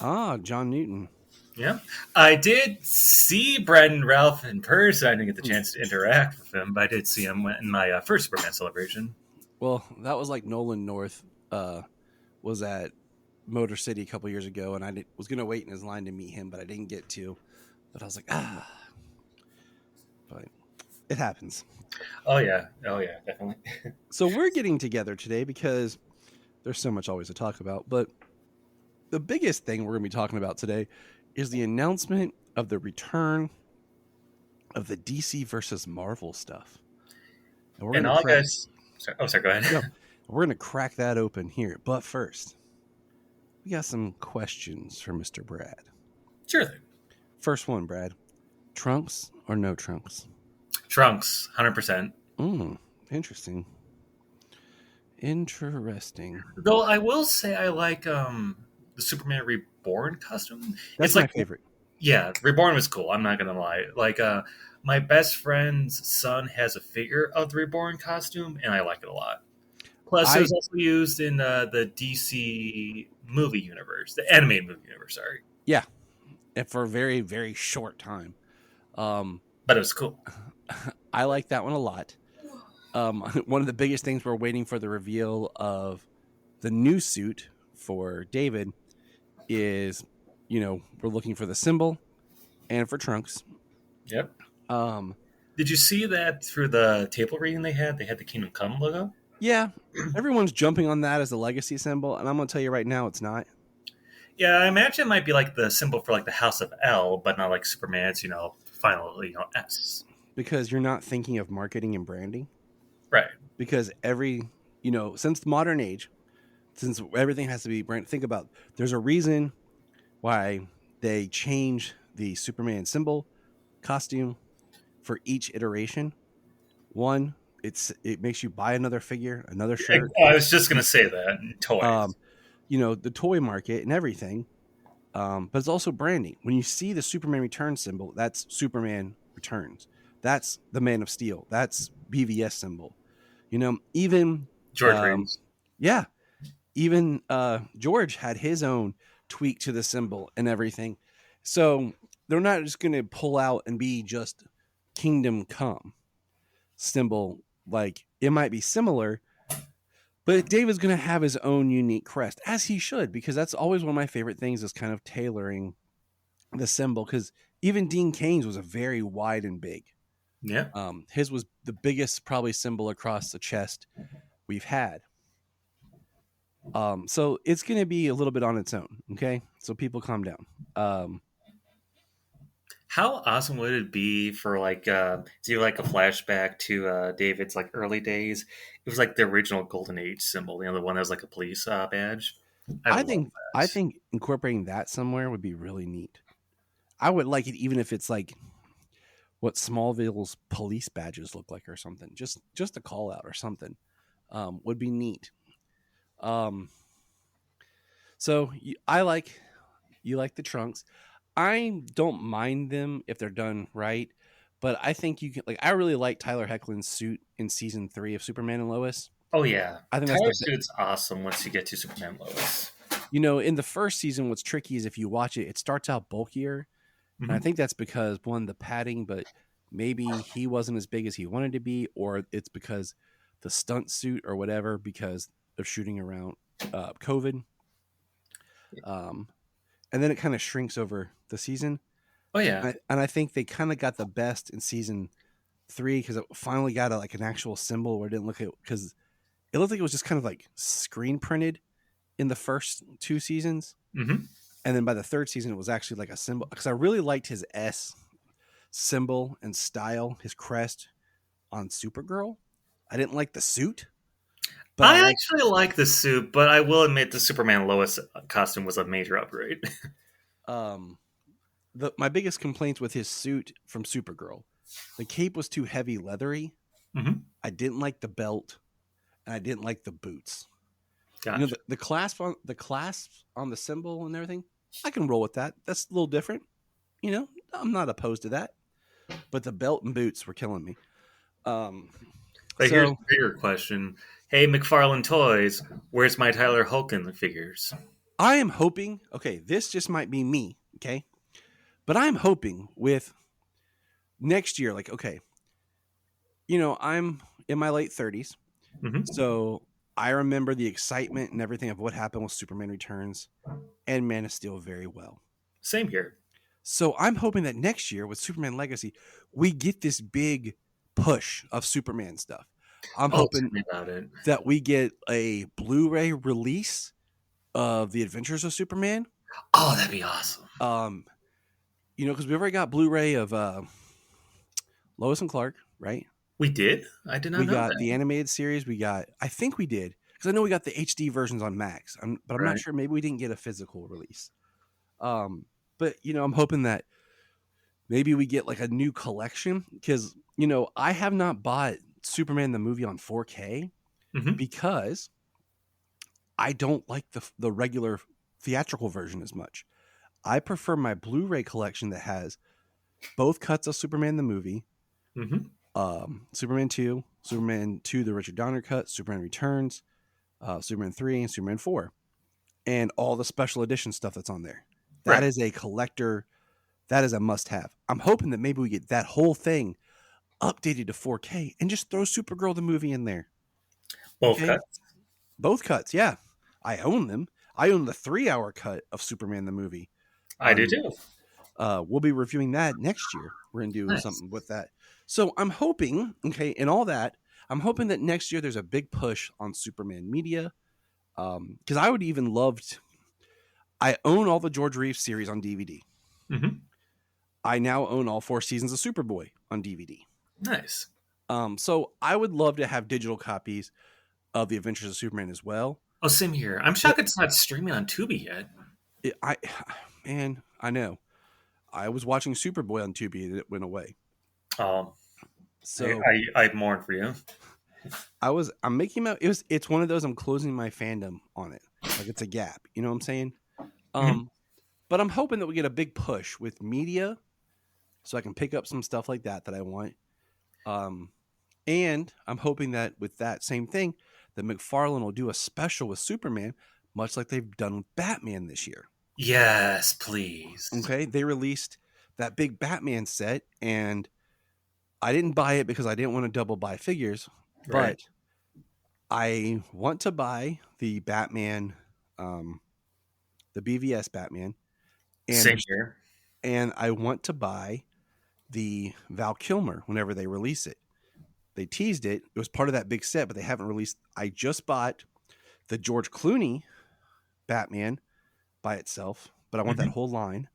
Ah, John Newton. Yeah. I did see Brandon Ralph in person. I didn't get the chance to interact with him, but I did see him in my first Superman Celebration. Well, that was like Nolan North was at Motor City a couple years ago, and I was going to wait in his line to meet him, but I didn't get to. But I was like, But it happens. Oh, yeah, definitely. So we're getting together today because there's so much always to talk about. But the biggest thing we're going to be talking about today is the announcement of the return of the DC versus Marvel stuff. And go ahead. No, we're going to crack that open here. But first, we got some questions for Mr. Brad. Sure thing. First one, Brad. Trunks or no trunks? Trunks, 100%. Interesting. Though I will say I like the Superman Reborn costume. That's my favorite. Yeah, Reborn was cool. I'm not gonna lie. Like, my best friend's son has a figure of the Reborn costume, and I like it a lot. Plus, it was also used in the DC movie universe, the animated movie universe. Sorry. Yeah, and for a very, very short time. But it was cool. I like that one a lot. One of the biggest things we're waiting for the reveal of the new suit for David is, we're looking for the symbol and for Trunks. Yep. Did you see that through the table reading they had? They had the Kingdom Come logo. Yeah, everyone's jumping on that as a legacy symbol, and I'm going to tell you right now, it's not. Yeah, I imagine it might be like the symbol for like the House of L, but not like Superman's, final, S. Because you're not thinking of marketing and branding. Right. Because since the modern age, since everything has to be brand, think about, there's a reason why they change the Superman symbol, costume for each iteration. One, it makes you buy another figure, another shirt. I was just gonna say that toys. The toy market and everything. But it's also branding. When you see the Superman Returns symbol, that's Superman Returns. That's the Man of Steel. That's BVS symbol. Even George Reeves. Yeah. Even George had his own tweak to the symbol and everything. So they're not just going to pull out and be just Kingdom Come symbol. Like, it might be similar, but David's going to have his own unique crest, as he should, because that's always one of my favorite things, is kind of tailoring the symbol. Because even Dean Cain's was a very wide and big. Yeah. His was the biggest probably symbol across the chest we've had. So it's going to be a little bit on its own. Okay. So people calm down. How awesome would it be for do like a flashback to David's like early days? It was like the original Golden Age symbol, the one that was like a police badge. I think incorporating that somewhere would be really neat. I would like it even if it's like what Smallville's police badges look like or something. Just a call out or something would be neat. So you like the Trunks. I don't mind them if they're done right, but I think you can, I really like Tyler Hoechlin's suit in season 3 of Superman and Lois. Oh yeah. I think Tyler's suit's awesome once you get to Superman and Lois. In the first season, what's tricky is if you watch it, it starts out bulkier. Mm-hmm. And I think that's because the padding, but maybe he wasn't as big as he wanted to be, or it's because the stunt suit or whatever, because of shooting around COVID. And then it kind of shrinks over the season. Oh yeah. And I think they kind of got the best in season 3 because it finally got an actual symbol where it didn't look at, because it looked like it was just kind of like screen printed in the first 2 seasons. Mm-hmm. And then by the 3rd season, it was actually like a symbol, because I really liked his S symbol and style, his crest on Supergirl. I didn't like the suit. But I actually like the suit, but I will admit the Superman Lois costume was a major upgrade. My biggest complaints with his suit from Supergirl, the cape was too heavy, leathery. Mm-hmm. I didn't like the belt, and I didn't like the boots. Gotcha. The clasp on the symbol and everything, I can roll with that. That's a little different. I'm not opposed to that. But the belt and boots were killing me. Here's a bigger question. Hey, McFarlane Toys, where's my Tyler Hoechlin figures? I am hoping, this just might be me, but I'm hoping with next year, I'm in my late 30s, mm-hmm. So I remember the excitement and everything of what happened with Superman Returns and Man of Steel very well. Same here. So I'm hoping that next year with Superman Legacy, we get this big push of Superman stuff. I'm hoping that we get a Blu-ray release of The Adventures of Superman. Oh, that'd be awesome. Because we already got Blu-ray of Lois and Clark, right? We did? I did not know that. We got the animated series. I think we did. Because I know we got the HD versions on Max. But I'm not sure. Maybe we didn't get a physical release. But, I'm hoping that maybe we get a new collection. Because, I have not bought Superman the movie on 4K mm-hmm. because I don't like the regular theatrical version as much. I prefer my Blu-ray collection that has both cuts of Superman the movie, Superman 2, Superman 2, the Richard Donner cut, Superman Returns, Superman 3, and Superman 4, and all the special edition stuff that's on there. That is a collector. That is a must-have. I'm hoping that maybe we get that whole thing updated to 4K and just throw Supergirl the movie in there. Both cuts? Both cuts, yeah. I own them. I own the 3-hour cut of Superman the movie. I do too. We'll be reviewing that next year. We're going to do something with that. So I'm hoping, in all that, I'm hoping that next year there's a big push on Superman media. Because I would even I own all the George Reeves series on DVD. I now own all 4 seasons of Superboy on DVD. Nice. So I would love to have digital copies of The Adventures of Superman as well. Oh, same here. I'm shocked it's not streaming on Tubi yet. I know. I was watching Superboy on Tubi and it went away. Oh, so I mourn for you. I'm making my. It's one of those. I'm closing my fandom on it. Like it's a gap. You know what I'm saying? But I'm hoping that we get a big push with media, so I can pick up some stuff like that I want. And I'm hoping that with that same thing, that McFarlane will do a special with Superman, much like they've done with Batman this year. Yes, please. Okay, they released that big Batman set, and I didn't buy it because I didn't want to double buy figures, but I want to buy the Batman, the BVS Batman. And, same here. And I want to buy the Val Kilmer whenever they release it. They teased it. It was part of that big set, but they haven't released. I just bought the George Clooney Batman by itself, but I want that whole line.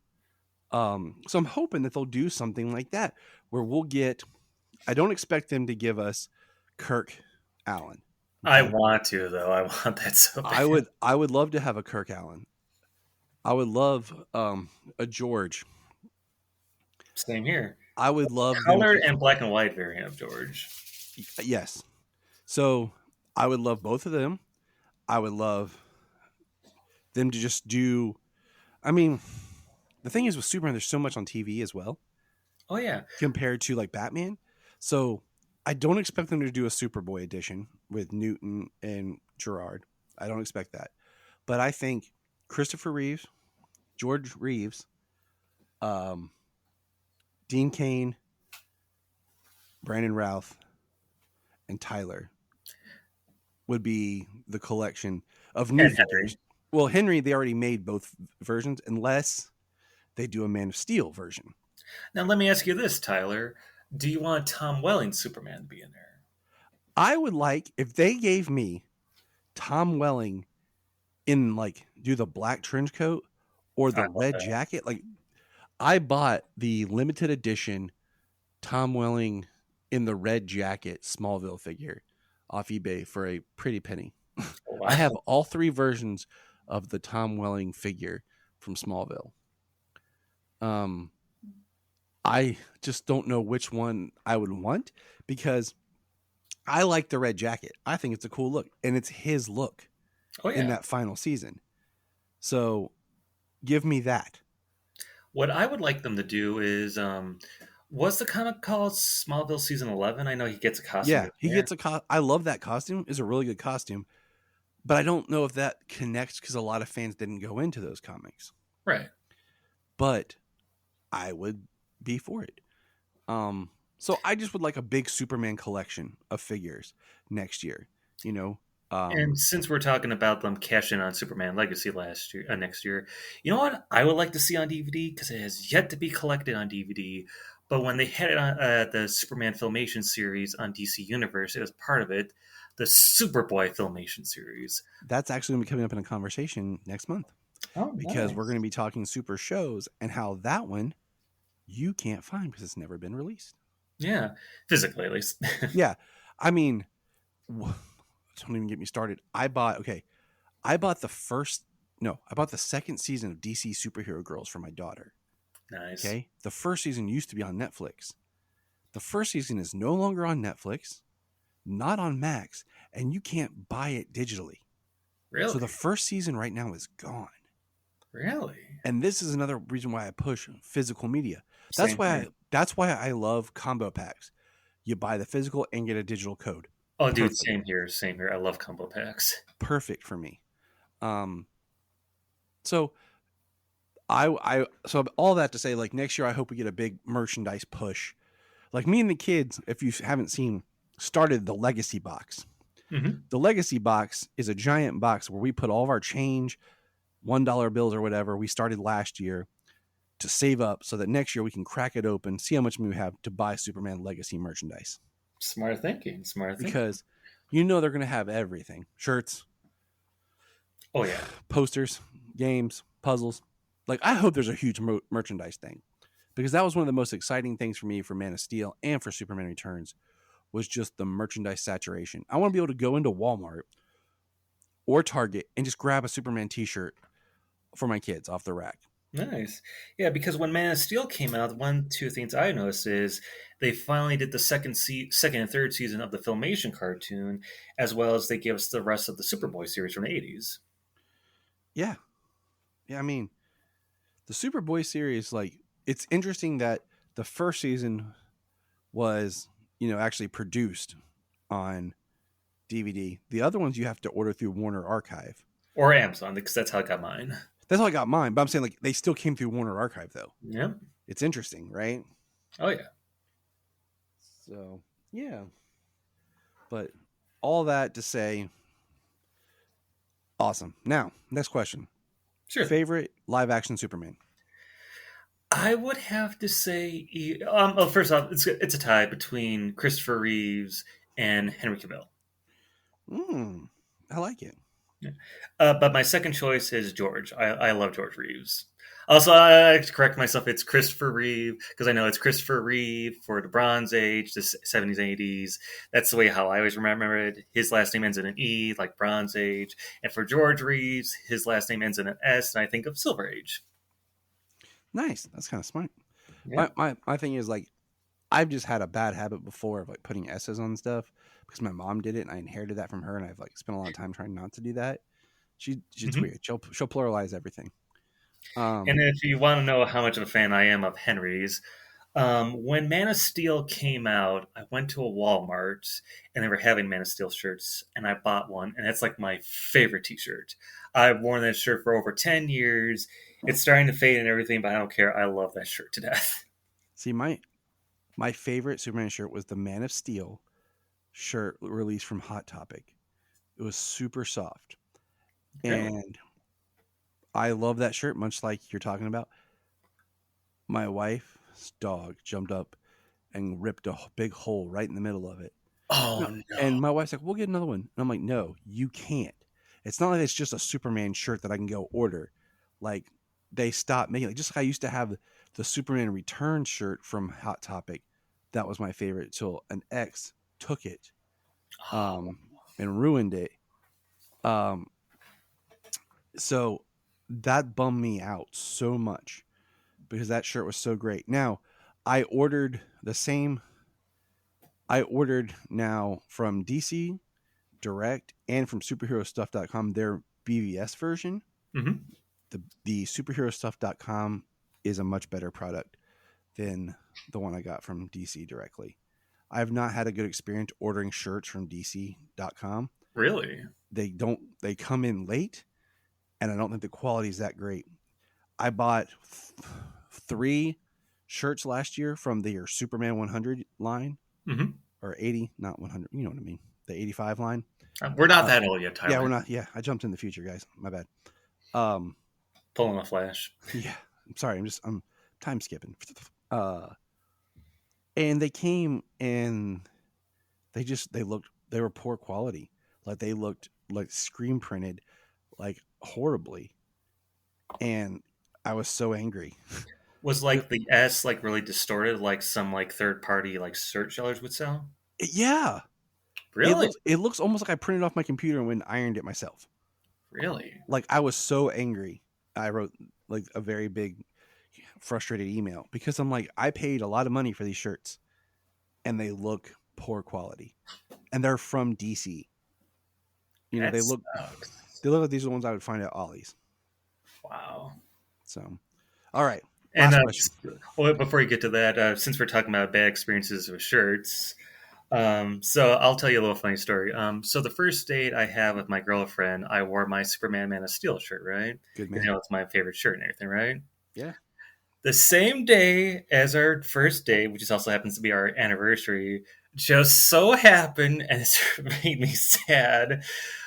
So I'm hoping that they'll do something like that where we'll get. I don't expect them to give us Kirk Allen. I want to though. I want that so bad. I would love to have a Kirk Allen. I would love a George. Same here. I would love colored and black and white variant of George. Yes. So I would love both of them. I would love them to just do. I mean, the thing is with Superman, there's so much on TV as well. Oh yeah. Compared to like Batman. So I don't expect them to do a Superboy edition with Newton and Gerard. I don't expect that. But I think Christopher Reeves, George Reeves, Dean Cain, Brandon Routh, and Tyler would be the collection of new figures. Well, Henry, they already made both versions, unless they do a Man of Steel version. Now, let me ask you this, Tyler. Do you want Tom Welling Superman to be in there? I would like, if they gave me Tom Welling in, like, do the black trench coat or the red jacket. Like, I bought the limited edition Tom Welling in the red jacket Smallville figure off eBay for a pretty penny. Wow. I have all 3 versions of the Tom Welling figure from Smallville. I just don't know which one I would want because I like the red jacket. I think it's a cool look, and it's his look in that final season. So give me that. What I would like them to do is, what's the comic called? Smallville season 11? I know he gets a costume. Yeah, he gets a I love that costume. It's a really good costume. But I don't know if that connects because a lot of fans didn't go into those comics. Right. But I would be for it. So I just would like a big Superman collection of figures next year, you know. And since we're talking about them cashing on Superman Legacy next year, you know what I would like to see on DVD because it has yet to be collected on DVD. But when they had it on the Superman Filmation series on DC Universe, it was part of it. The Superboy Filmation series. That's actually going to be coming up in a conversation next month. Oh, because nice. We're going to be talking super shows and how that one you can't find because it's never been released. Yeah, physically at least. Yeah, I mean, don't even get me started. I bought the second season of DC Superhero Girls for my daughter. Nice. Okay, the first season used to be on Netflix. The first season is no longer on Netflix, not on Max, and you can't buy it digitally. Really? So the first season right now is gone. Really? And this is another reason why I push physical media. That's Same why here. that's why I love combo packs. You buy the physical and get a digital code. Oh, dude, Perfect. same here. Same here. I love combo packs. Perfect for me. So so all that to say, like, next year I hope we get a big merchandise push. Like, me and the kids, if you haven't seen, started the Legacy box. Mm-hmm. The Legacy box is a giant box where we put all of our change, $1 bills or whatever we started last year to save up so that next year we can crack it open, see how much we have to buy Superman Legacy merchandise. Smart thinking. Smart thinking. Because you know they're going to have everything. Shirts. Oh, yeah. Posters, games, puzzles. Like, I hope there's a huge merchandise thing. Because that was one of the most exciting things for me for Man of Steel and for Superman Returns was just the merchandise saturation. I want to be able to go into Walmart or Target and just grab a Superman t-shirt for my kids off the rack. Nice. Yeah, because when Man of Steel came out, two things I noticed is they finally did the second and third season of the Filmation cartoon, as well as they gave us the rest of the Superboy series from the 80s. Yeah. Yeah, I mean, the Superboy series, like, it's interesting that the first season was, actually produced on DVD. The other ones you have to order through Warner Archive. Or Amazon, because that's how I got mine. That's how I got mine. But I'm saying, like, they still came through Warner Archive, though. Yeah. It's interesting, right? Oh, yeah. So, yeah. But all that to say, awesome. Now, next question. Sure. Favorite live-action Superman? I would have to say, first off, it's a tie between Christopher Reeves and Henry Cavill. I like it. Yeah. But my second choice is George. I love George Reeves. Also, I have to correct myself. It's Christopher Reeve, because I know it's Christopher Reeve for the Bronze Age, the 70s, 80s. That's the way how I always remember it. His last name ends in an E, like Bronze Age. And for George Reeves, his last name ends in an S, and I think of Silver Age. Nice. That's kind of smart. Yeah. My thing is, like, I've just had a bad habit before of, like, putting S's on stuff because my mom did it and I inherited that from her, and I've, like, spent a lot of time trying not to do that. She's weird. She'll pluralize everything. And if you want to know how much of a fan I am of Henry's, when Man of Steel came out, I went to a Walmart and they were having Man of Steel shirts, and I bought one, and it's like my favorite t-shirt. I've worn that shirt for over 10 years. It's starting to fade and everything, but I don't care. I love that shirt to death. See, my favorite Superman shirt was the Man of Steel shirt released from Hot Topic. It was super soft. Okay. And I love that shirt, much like you're talking about. My wife's dog jumped up and ripped a big hole right in the middle of it. Oh, no. And my wife's like, we'll get another one. And I'm like, no, you can't. It's not like it's just a Superman shirt that I can go order. Like, they stopped making it. Just like I used to have the Superman Return shirt from Hot Topic. That was my favorite till an ex took it and ruined it. So that bummed me out so much because that shirt was so great. Now, I ordered now from DC Direct and from superherostuff.com their BVS version. Mm-hmm. The superherostuff.com is a much better product than the one I got from DC directly. I have not had a good experience ordering shirts from DC.com. Really? They come in late, and I don't think the quality is that great. I bought 3 shirts last year from their Superman 100 line, or 80, not 100. You know what I mean? The 85 line. We're not that old yet, Tyler. Yeah, we're not. Yeah, I jumped in the future, guys. My bad. Pulling a Flash. Yeah, I'm sorry. I'm time skipping. And they came and they were poor quality. Like, they looked like screen printed, like, horribly. And I was so angry. Was like the S like really distorted, like some like third party like search sellers would sell? Yeah. Really? It looks almost like I printed off my computer and went and ironed it myself. Really? Like, I was so angry. I wrote like a very big frustrated email because I'm like, I paid a lot of money for these shirts and they look poor quality and they're from DC. You know, they look like these are the ones I would find at Ollie's. Wow. So, all right. And Last question. well, before you get to that, since we're talking about bad experiences with shirts, so I'll tell you a little funny story. So the first date I had with my girlfriend, I wore my Superman Man of Steel shirt, right? Good You man. know, it's my favorite shirt and everything, right? Yeah. The same day as our first date, which also happens to be our anniversary, just so happened, and it's made me sad,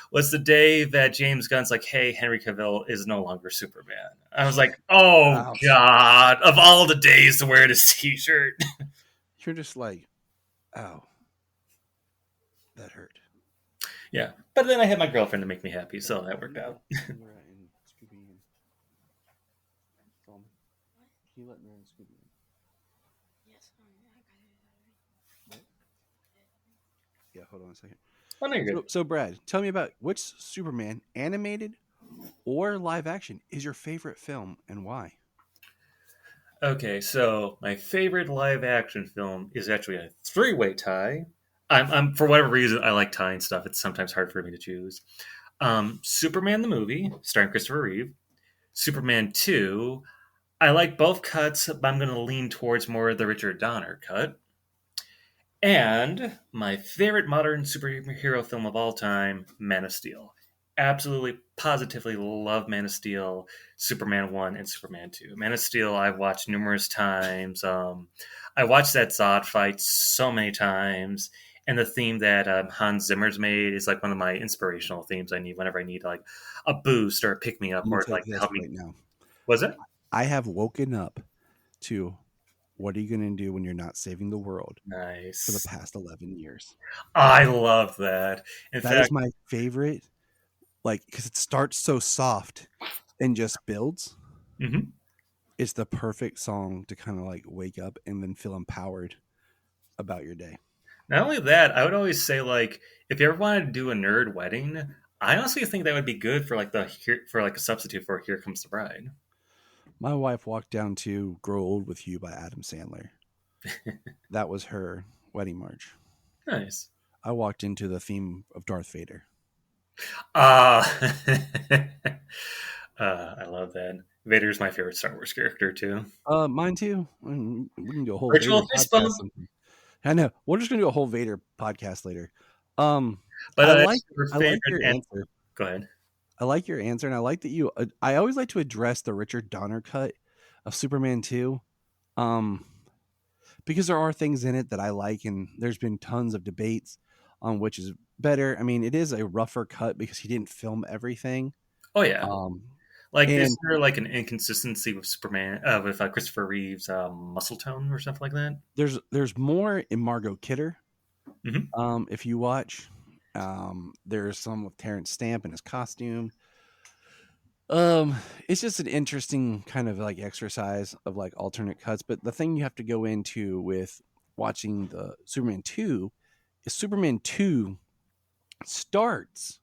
was the day that James Gunn's like, hey, Henry Cavill is no longer Superman. I was like, oh, Ouch. God, of all the days to wear this t-shirt. You're just like, ow, that hurt. Yeah, but then I had my girlfriend to make me happy, so that worked out. Yeah, hold on a second. Oh, no, you're good. So, Brad, tell me about which Superman, animated or live action, is your favorite film and why? Okay, so my favorite live action film is actually a three-way tie. I'm for whatever reason I like tying stuff. It's sometimes hard for me to choose. Superman the movie, starring Christopher Reeve. Superman 2. I like both cuts, but I'm going to lean towards more of the Richard Donner cut. And my favorite modern superhero film of all time, Man of Steel. Absolutely, positively love Man of Steel, Superman 1 and Superman 2. Man of Steel I've watched numerous times. I watched that Zod fight so many times. And the theme that Hans Zimmer's made is like one of my inspirational themes I need whenever I need like a boost or a pick-me-up or like help me. Right now. Was it? I have woken up to what are you going to do when you're not saving the world? Nice. For the past 11 years. I love that. In that fact, is my favorite, like, because it starts so soft and just builds. Mm-hmm. It's the perfect song to kind of like wake up and then feel empowered about your day. Not only that, I would always say, like, if you ever wanted to do a nerd wedding, I honestly think that would be good for like a substitute for Here Comes the Bride. My wife walked down to Grow Old With You by Adam Sandler. That was her wedding march. Nice. I walked into the theme of Darth Vader. I love that. Vader's my favorite Star Wars character too. Mine too. We can do a whole Ritual Vader fist podcast bump. sometime. I know. We're just gonna do a whole Vader podcast later. But I like your answer. Go ahead. I like your answer, and I like that you. I always like to address the Richard Donner cut of Superman 2, because there are things in it that I like, and there's been tons of debates on which is better. I mean, it is a rougher cut because he didn't film everything. Oh yeah. Like, and- is there like an inconsistency with Superman with Christopher Reeve's muscle tone or something like that? There's more in Margot Kidder. Mm-hmm. If you watch, there's some with Terrence Stamp in his costume. It's just an interesting kind of like exercise of like alternate cuts. But the thing you have to go into with watching the Superman 2 is Superman 2 starts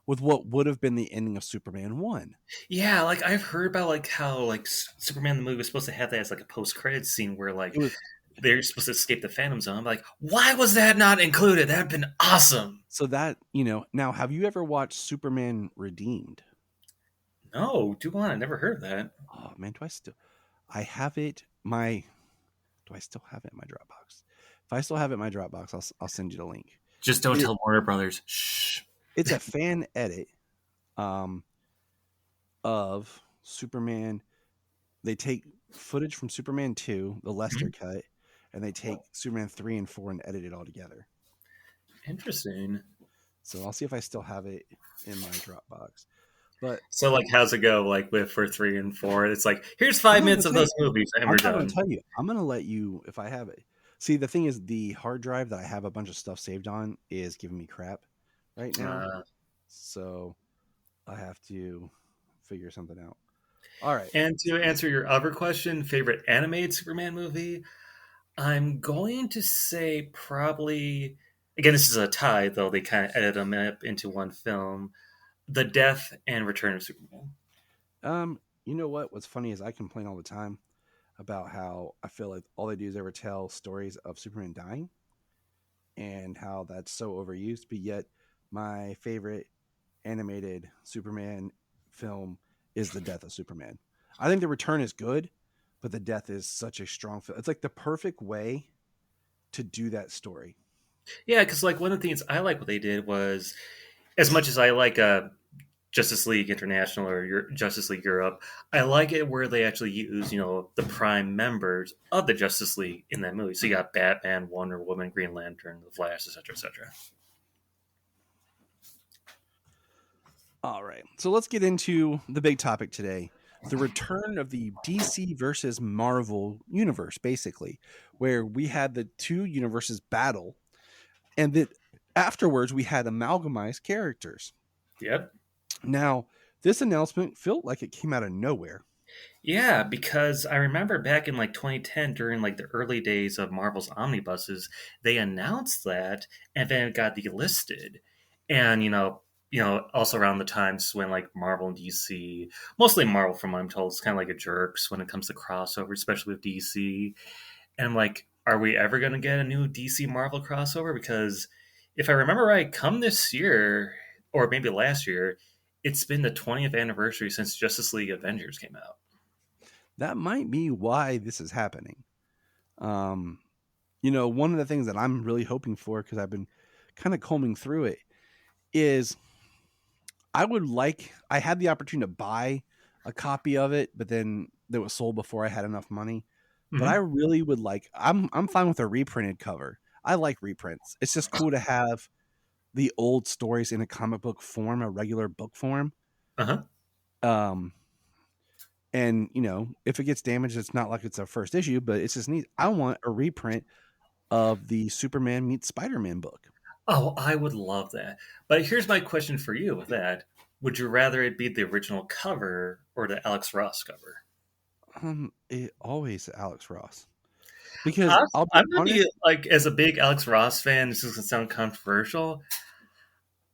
with what would have been the ending of Superman 1. Yeah, like I've heard about like how like Superman the movie was supposed to have that as like a post-credit scene where like they're supposed to escape the Phantom Zone. I'm like, why was that not included? That'd been awesome. So that, now have you ever watched Superman Redeemed? No, do on. I never heard of that. Oh man, I have it. Do I still have it in my Dropbox? If I still have it in my Dropbox, I'll send you the link. Just don't tell Warner Brothers. Shh. It's a fan edit of Superman. They take footage from Superman 2, the Lester cut, and they take Superman 3 and 4 and edit it all together. Interesting. So I'll see if I still have it in my Dropbox. But so, like, how's it go? Like for 3 and 4, it's like, here's 5 minutes of those movies, and we're done. I'm tell you, I'm gonna let you if I have it. See, the thing is, the hard drive that I have a bunch of stuff saved on is giving me crap right now, so I have to figure something out. All right. And to answer your other question, favorite animated Superman movie, I'm going to say probably, again, this is a tie, though they kind of edit them up into one film, The Death and Return of Superman. You know what? What's funny is I complain all the time about how I feel like all they do is ever tell stories of Superman dying and how that's so overused, but yet my favorite animated Superman film is the death of Superman. I think the return is good, but the death is such a strong film. It's like the perfect way to do that story. Yeah, because like one of the things I like what they did was, as much as I like Justice League International or Justice League Europe, I like it where they actually use, the prime members of the Justice League in that movie. So you got Batman, Wonder Woman, Green Lantern, The Flash, etc., etc. All right. So let's get into the big topic today. The return of the DC versus Marvel universe, basically, where we had the two universes battle, and that afterwards we had amalgamized characters. Yep. Now, this announcement felt like it came out of nowhere. Yeah, because I remember back in like 2010, during like the early days of Marvel's omnibuses, they announced that, and then it got delisted. And also around the times when like Marvel and DC, mostly Marvel, from what I'm told, is kind of like a jerks when it comes to crossover, especially with DC. And I'm like, are we ever going to get a new DC Marvel crossover? Because if I remember right, come this year or maybe last year, it's been the 20th anniversary since Justice League Avengers came out. That might be why this is happening. One of the things that I'm really hoping for, because I've been kind of combing through it, is I had the opportunity to buy a copy of it, but then it was sold before I had enough money. But I really would I'm fine with a reprinted cover. I like reprints. It's just cool to have the old stories in a comic book form, a regular book form. And if it gets damaged, it's not like it's a first issue, but it's just neat. I want a reprint of the Superman meets Spider-Man book. Oh, I would love that. But here's my question for you with that. Would you rather it be the original cover or the Alex Ross cover? Always Alex Ross. Because I'm going to be like, as a big Alex Ross fan, this is going to sound controversial.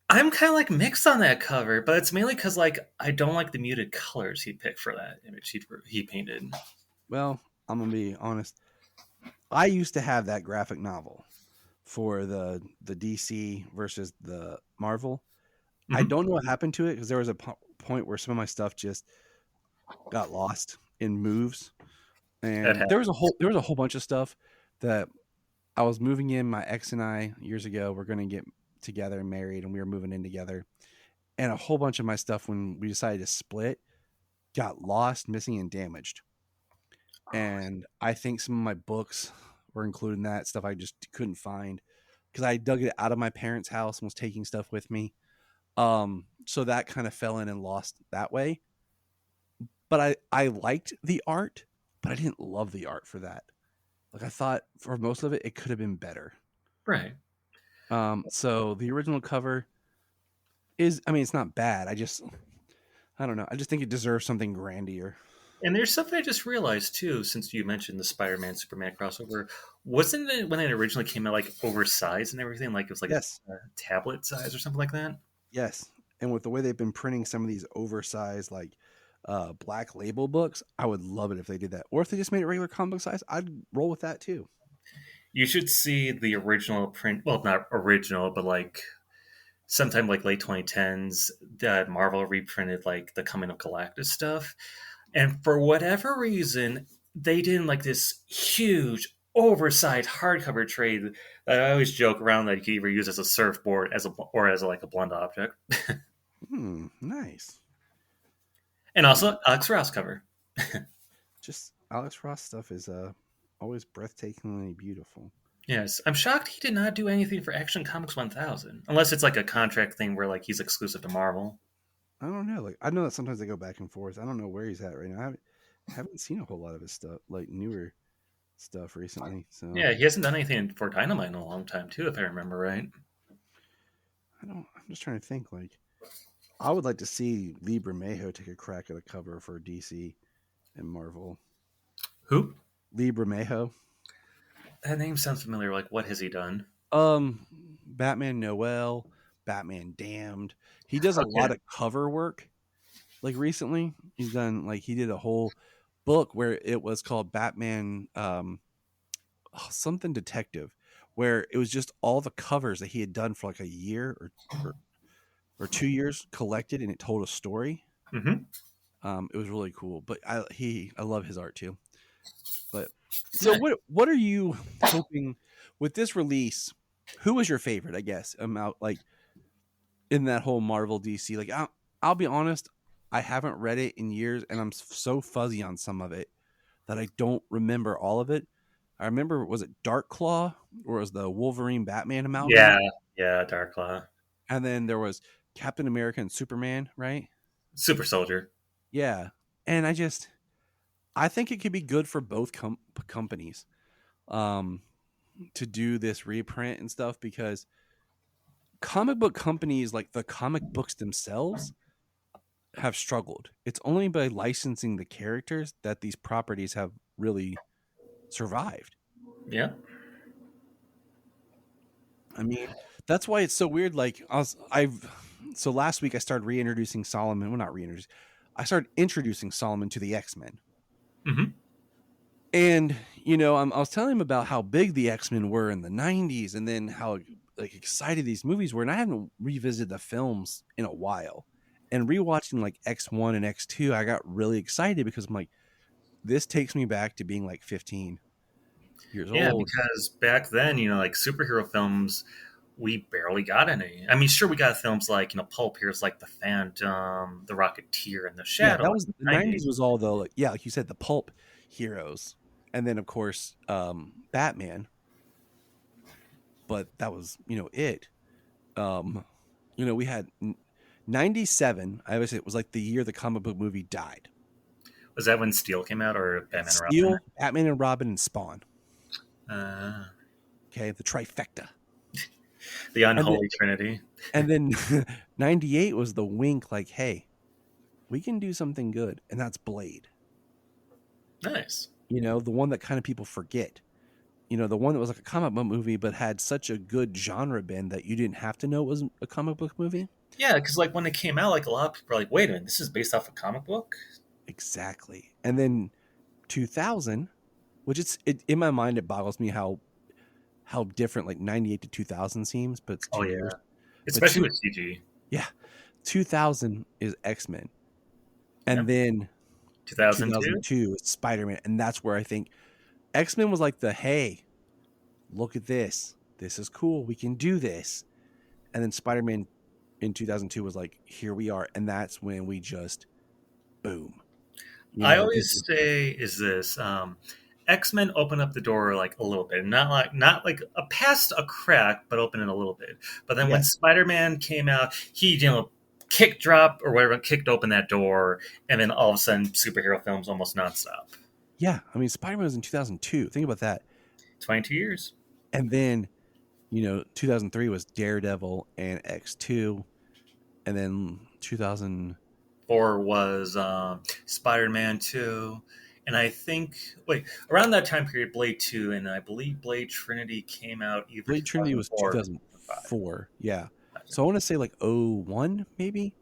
I'm kind of like mixed on that cover, but it's mainly because like I don't like the muted colors he picked for that image he painted. Well, I'm going to be honest. I used to have that graphic novel for the DC versus the Marvel. I don't know what happened to it, because there was a point where some of my stuff just got lost in moves, and there was a whole bunch of stuff that I was moving in. My ex and I years ago were going to get together and married, and we were moving in together, and a whole bunch of my stuff, when we decided to split, got lost, missing, and damaged. And I think some of my books were included in that stuff I just couldn't find, because I dug it out of my parents' house and was taking stuff with me. So that kind of fell in and lost that way. But I liked the art, but I didn't love the art for that. Like, I thought for most of it, it could have been better. Right. So the original cover is, it's not bad. I don't know. I just think it deserves something grandier. And there's something I just realized too, since you mentioned the Spider-Man Superman crossover. Wasn't it when it originally came out like oversized and everything? Like it was like a tablet size or something like that? Yes. And with the way they've been printing some of these oversized Black Label books, I would love it if they did that. Or if they just made it regular comic book size, I'd roll with that too. You should see the original print. Well, not original, but like sometime like late 2010s, that Marvel reprinted like the Coming of Galactus stuff. And for whatever reason, they did like this huge oversized hardcover trade that I always joke around that you could either use as a surfboard or as like a blunt object. Nice. And also Alex Ross cover. Just Alex Ross stuff is always breathtakingly beautiful. Yes, I'm shocked he did not do anything for Action Comics 1000, unless it's like a contract thing where like he's exclusive to Marvel. I don't know. Like, I know that sometimes they go back and forth. I don't know where he's at right now. I haven't seen a whole lot of his stuff, like newer stuff recently. So yeah, he hasn't done anything for Dynamite in a long time too, if I remember right. I'm just trying to think. Like, I would like to see Lee Bermejo take a crack at a cover for DC and Marvel. Who? Lee Bermejo. That name sounds familiar. Like, what has he done? Batman Noel, Batman Damned. He does a lot of cover work. Like recently, he's done he did a whole book where it was called Batman something Detective, where it was just all the covers that he had done for like a year or 2 years collected, and it told a story. It was really cool, but I love his art too. But so what are you hoping with this release? Who was your favorite? I guess out like in that whole Marvel DC. Like I'll be honest, I haven't read it in years, and I'm so fuzzy on some of it that I don't remember all of it. I remember, was it Dark Claw or was the Wolverine Batman amalgam? Yeah, Dark Claw. And then there was Captain America and Superman, right? Super Soldier. Yeah. And I think it could be good for both companies to do this reprint and stuff, because comic book companies, like the comic books themselves, have struggled. It's only by licensing the characters that these properties have really survived. Yeah. I mean, that's why it's so weird. Like so last week I started reintroducing Solomon. Well, not reintroducing. I started introducing Solomon to the X-Men. Mm-hmm. And, you know, I was telling him about how big the X-Men were in the 90s and then how like excited these movies were. And I haven't revisited the films in a while. And rewatching like X1 and X2, I got really excited because I'm like, this takes me back to being like 15 years old. Yeah, because back then, you know, like superhero films, we barely got any. I mean, sure, we got films like, you know, Pulp Heroes, like The Phantom, The Rocketeer, and The Shadow. Yeah, that was the 90s was all the, like, yeah, like you said, the pulp heroes. And then, of course, Batman. But that was, you know, it. You know, we had 97. I always say it was like the year the comic book movie died. Was that when Steel came out, or Batman and Steel, Robin? Batman and Robin, and Spawn. Okay, the trifecta. The unholy trinity. And then 98 was the wink, like, hey, we can do something good. And that's Blade. Nice. You know, the one that kind of people forget. You know, the one that was like a comic book movie, but had such a good genre bend that you didn't have to know it was a comic book movie. Yeah, because like when it came out, like a lot of people were like, wait a minute, this is based off a comic book? Exactly. And then 2000, which in my mind, it boggles me how different like 98 to 2000 seems, but it's 2 years. Especially with CG. Yeah. 2000 is X-Men. And then 2002 is Spider-Man. And that's where I think X-Men was like hey, look at this. This is cool. We can do this. And then Spider-Man in 2002 was like, here we are. And that's when we just, boom. I always say is this, X-Men open up the door like a little bit, not like a past a crack, but open it a little bit. But then when Spider-Man came out, he, you know, kicked open that door, and then all of a sudden superhero films almost nonstop. Yeah, I mean, Spider-Man was in 2002. Think about that. 22 years. And then, you know, 2003 was Daredevil and X2, and then 2004 was Spider-Man 2. And I think, around that time period, Blade 2, and I believe Blade Trinity came out either. Blade Trinity was 2004, yeah. So I want to say like 01 maybe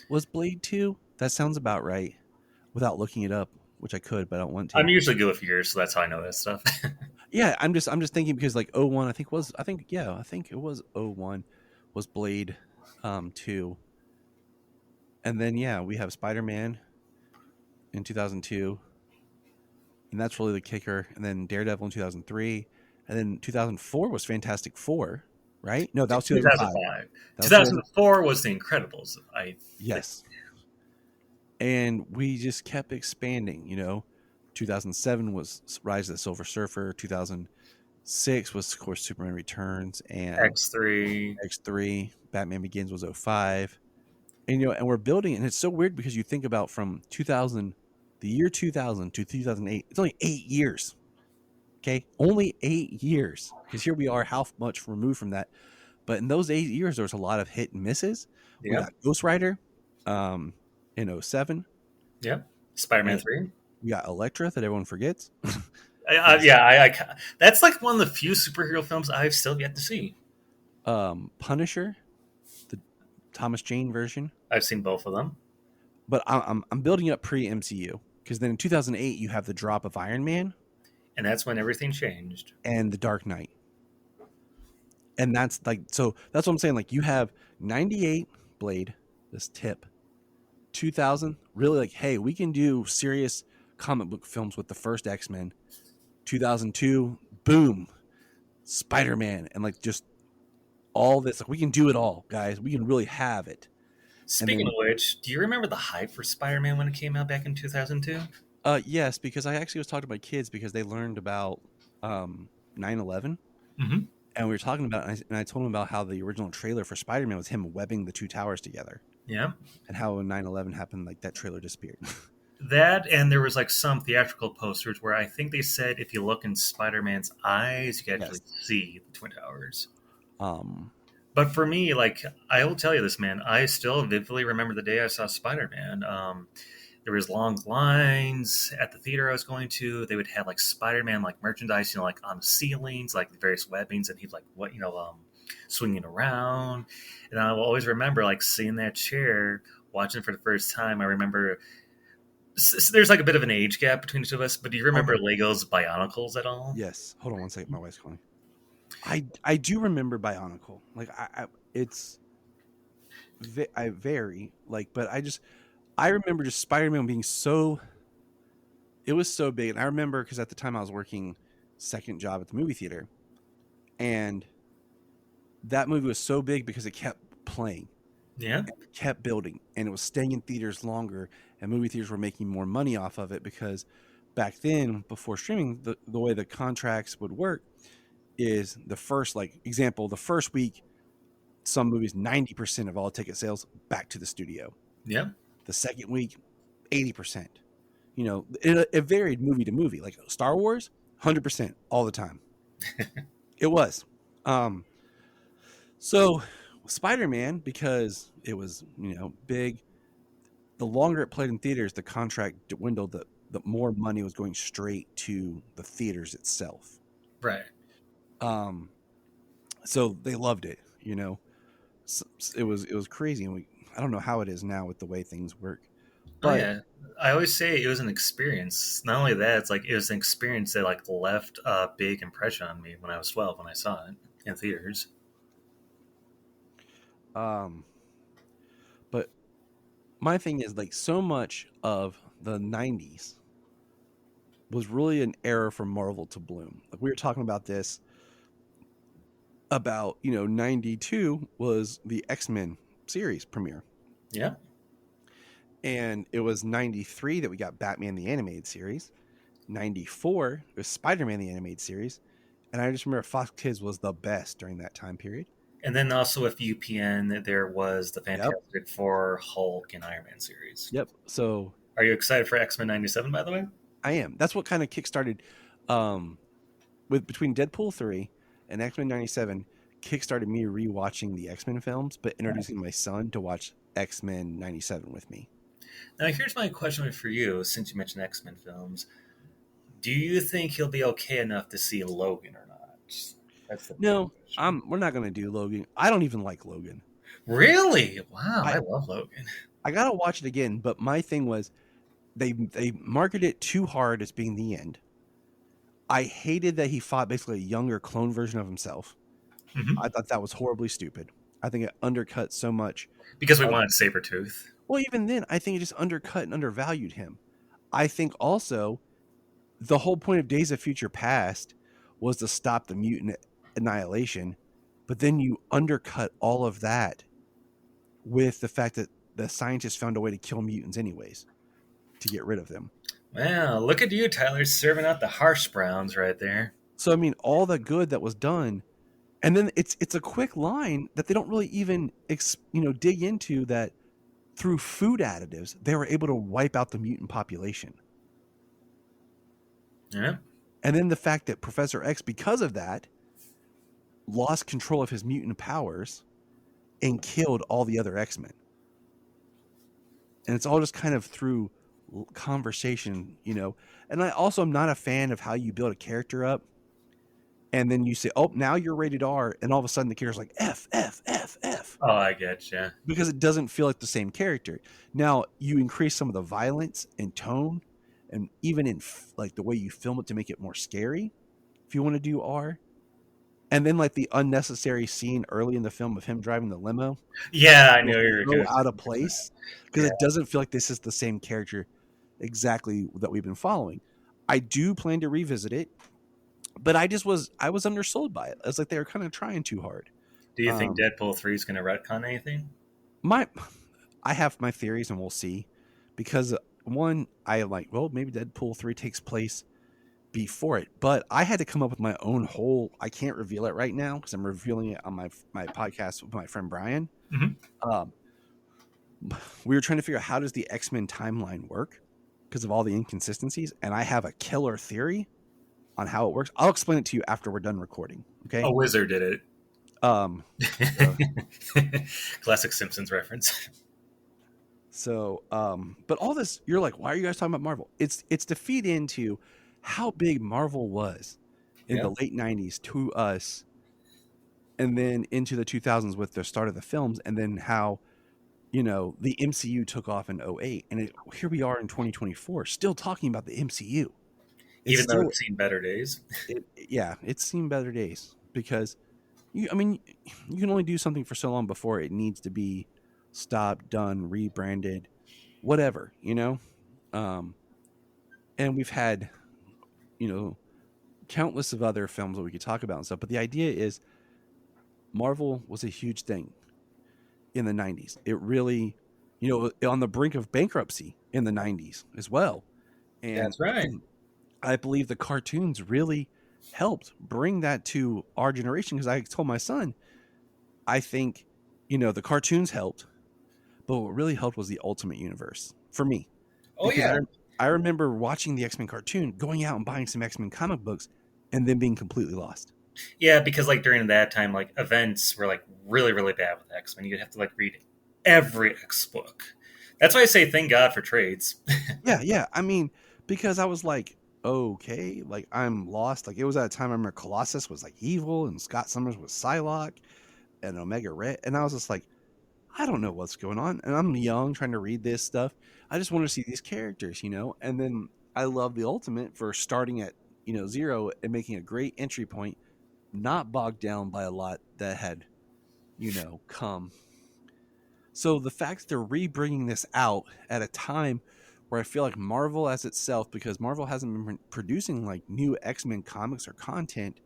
was Blade 2. That sounds about right without looking it up, which I could, but I don't want to. I'm usually good with years, so that's how I know that stuff. Yeah, I'm just thinking because like 01, I think it was 01 was Blade 2. And then, yeah, we have Spider-Man in 2002. And that's really the kicker. And then Daredevil in 2003. And then 2004 was Fantastic Four, right? No, that was 2005. 2004 was The Incredibles. Yes. And we just kept expanding, you know. 2007 was Rise of the Silver Surfer. 2006 was, of course, Superman Returns. And X3. Batman Begins was 05. And, you know, and we're building, and it's so weird because you think about from the year 2000 to 2008, it's only 8 years. Okay. Only 8 years. Because here we are, how much removed from that. But in those 8 years, there was a lot of hit and misses. Yeah. We got Ghost Rider in 07. Yeah. Spider-Man 3. We got Elektra that everyone forgets. That's like one of the few superhero films I've still yet to see. Punisher, the Thomas Jane version. I've seen both of them. But I'm building up pre-MCU. Because then in 2008, you have the drop of Iron Man. And that's when everything changed. And The Dark Knight. And that's like, so that's what I'm saying. Like you have 98 Blade, this tip. 2000, really like, hey, we can do serious comic book films with the first X-Men. 2002, boom, Spider-Man, and like just all this. Like, we can do it all, guys. We can really have it. Speaking of which, do you remember the hype for Spider-Man when it came out back in 2002? Yes, because I actually was talking to my kids because they learned about 9/11. Mhm. And we were talking about it, and I told them about how the original trailer for Spider-Man was him webbing the two towers together. Yeah. And how when 9/11 happened, like that trailer disappeared. That, and there was like some theatrical posters where I think they said if you look in Spider-Man's eyes, you can actually see the Twin Towers. But for me, like, I will tell you this, man, I still vividly remember the day I saw Spider-Man. There was long lines at the theater I was going to. They would have like Spider-Man like merchandise, like on the ceilings, like various webbings, and he'd like swinging around. And I will always remember like seeing that chair, watching it for the first time. I remember there's like a bit of an age gap between the two of us, but do you remember Lego's Bionicles at all? Yes. Hold on one second. My wife's calling. I do remember Bionicle. Like I vary like, but I remember just Spider-Man being it was so big. And I remember because at the time I was working second job at the movie theater, and that movie was so big because it kept playing. Yeah. It kept building, and it was staying in theaters longer, and movie theaters were making more money off of it because back then, before streaming, the way the contracts would work is the first week, some movies, 90% of all ticket sales back to the studio. Yeah. The second week, 80%. It varied movie to movie. Like Star Wars, 100% all the time. It was. So Spider-Man, because it was, big, the longer it played in theaters, the contract dwindled, the more money was going straight to the theaters itself. Right. So they loved it, So it was crazy. And I don't know how it is now with the way things work. But yeah. I always say it was an experience. Not only that, it's like it was an experience that like left a big impression on me when I was 12 when I saw it in theaters. But my thing is like so much of the 90s was really an era for Marvel to bloom. Like we were talking about this about, 92 was the X-Men series premiere. Yeah. And it was 93 that we got Batman the Animated Series. 94 was Spider-Man the Animated Series. And I just remember Fox Kids was the best during that time period. And then also with UPN, there was the Fantastic Four, Hulk, and Iron Man series. Yep. So are you excited for X-Men 97, by the way? I am. That's what kind of kickstarted between Deadpool 3 and X-Men 97 kickstarted me rewatching the X-Men films, but introducing my son to watch X-Men 97 with me. Now, here's my question for you, since you mentioned X-Men films. Do you think he'll be okay enough to see Logan or not? No, we're not going to do Logan. I don't even like Logan. Really? Wow, I love Logan. I got to watch it again, but my thing was they marketed it too hard as being the end. I hated that he fought basically a younger clone version of himself. Mm-hmm. I thought that was horribly stupid. I think it undercut so much. Because we wanted Sabretooth. Well, even then, I think it just undercut and undervalued him. I think also the whole point of Days of Future Past was to stop the mutant annihilation, but then you undercut all of that with the fact that the scientists found a way to kill mutants anyways, to get rid of them. Wow, look at you, Tyler, serving out the harsh browns right there. So, I mean, all the good that was done, and then it's a quick line that they don't really even dig into, that through food additives, they were able to wipe out the mutant population. Yeah. And then the fact that Professor X, because of that, lost control of his mutant powers and killed all the other X-Men. And it's all just kind of through conversation, And I also am not a fan of how you build a character up and then you say, oh, now you're rated R, and all of a sudden the character's like F, F, F, F. Oh, I get you. Because it doesn't feel like the same character. Now, you increase some of the violence and tone, and even in like the way you film it to make it more scary, if you want to do R. And then like the unnecessary scene early in the film of him driving the limo. Yeah, I know you're so good. out of place because it doesn't feel like this is the same character exactly that we've been following. I do plan to revisit it, but I was undersold by it. I was like, they were kind of trying too hard. Do you think Deadpool 3 is going to retcon anything? I have my theories and we'll see, because one, I like, well, maybe Deadpool 3 takes place before it, but I had to come up with my own whole, I can't reveal it right now because I'm revealing it on my podcast with my friend Brian. We were trying to figure out how does the X-Men timeline work because of all the inconsistencies, and I have a killer theory on how it works. I'll explain it to you after we're done recording. Okay. A wizard did it. Classic Simpsons reference. So, but all this, you're like, why are you guys talking about Marvel? It's to feed into how big Marvel was in the late 90s to us, and then into the 2000s with the start of the films, and then how, the MCU took off in 2008, and here we are in 2024 still talking about the MCU. Even though it's seen better days. It's seen better days because you can only do something for so long before it needs to be stopped, done, rebranded, whatever, and we've had, countless of other films that we could talk about and stuff. But the idea is Marvel was a huge thing in the 90s. It really, on the brink of bankruptcy in the 90s as well. And that's right. I believe the cartoons really helped bring that to our generation, because I told my son, I think, the cartoons helped, but what really helped was the Ultimate Universe for me. Oh, yeah. I remember watching the X-Men cartoon, going out and buying some X-Men comic books, and then being completely lost. Yeah, because during that time, events were really, really bad with X-Men. You'd have to read every X book. That's why I say thank God for trades. Yeah. I mean, because I was like, okay, I'm lost. It was at a time I remember Colossus was evil, and Scott Summers was Psylocke, and Omega Red, and I was just like, I don't know what's going on, and I'm young trying to read this stuff. I just want to see these characters, and then I love the Ultimate for starting at 0 and making a great entry point, not bogged down by a lot that had come. So the fact that they're re-bringing this out at a time where I feel like Marvel as itself, because Marvel hasn't been producing new X-Men comics or content,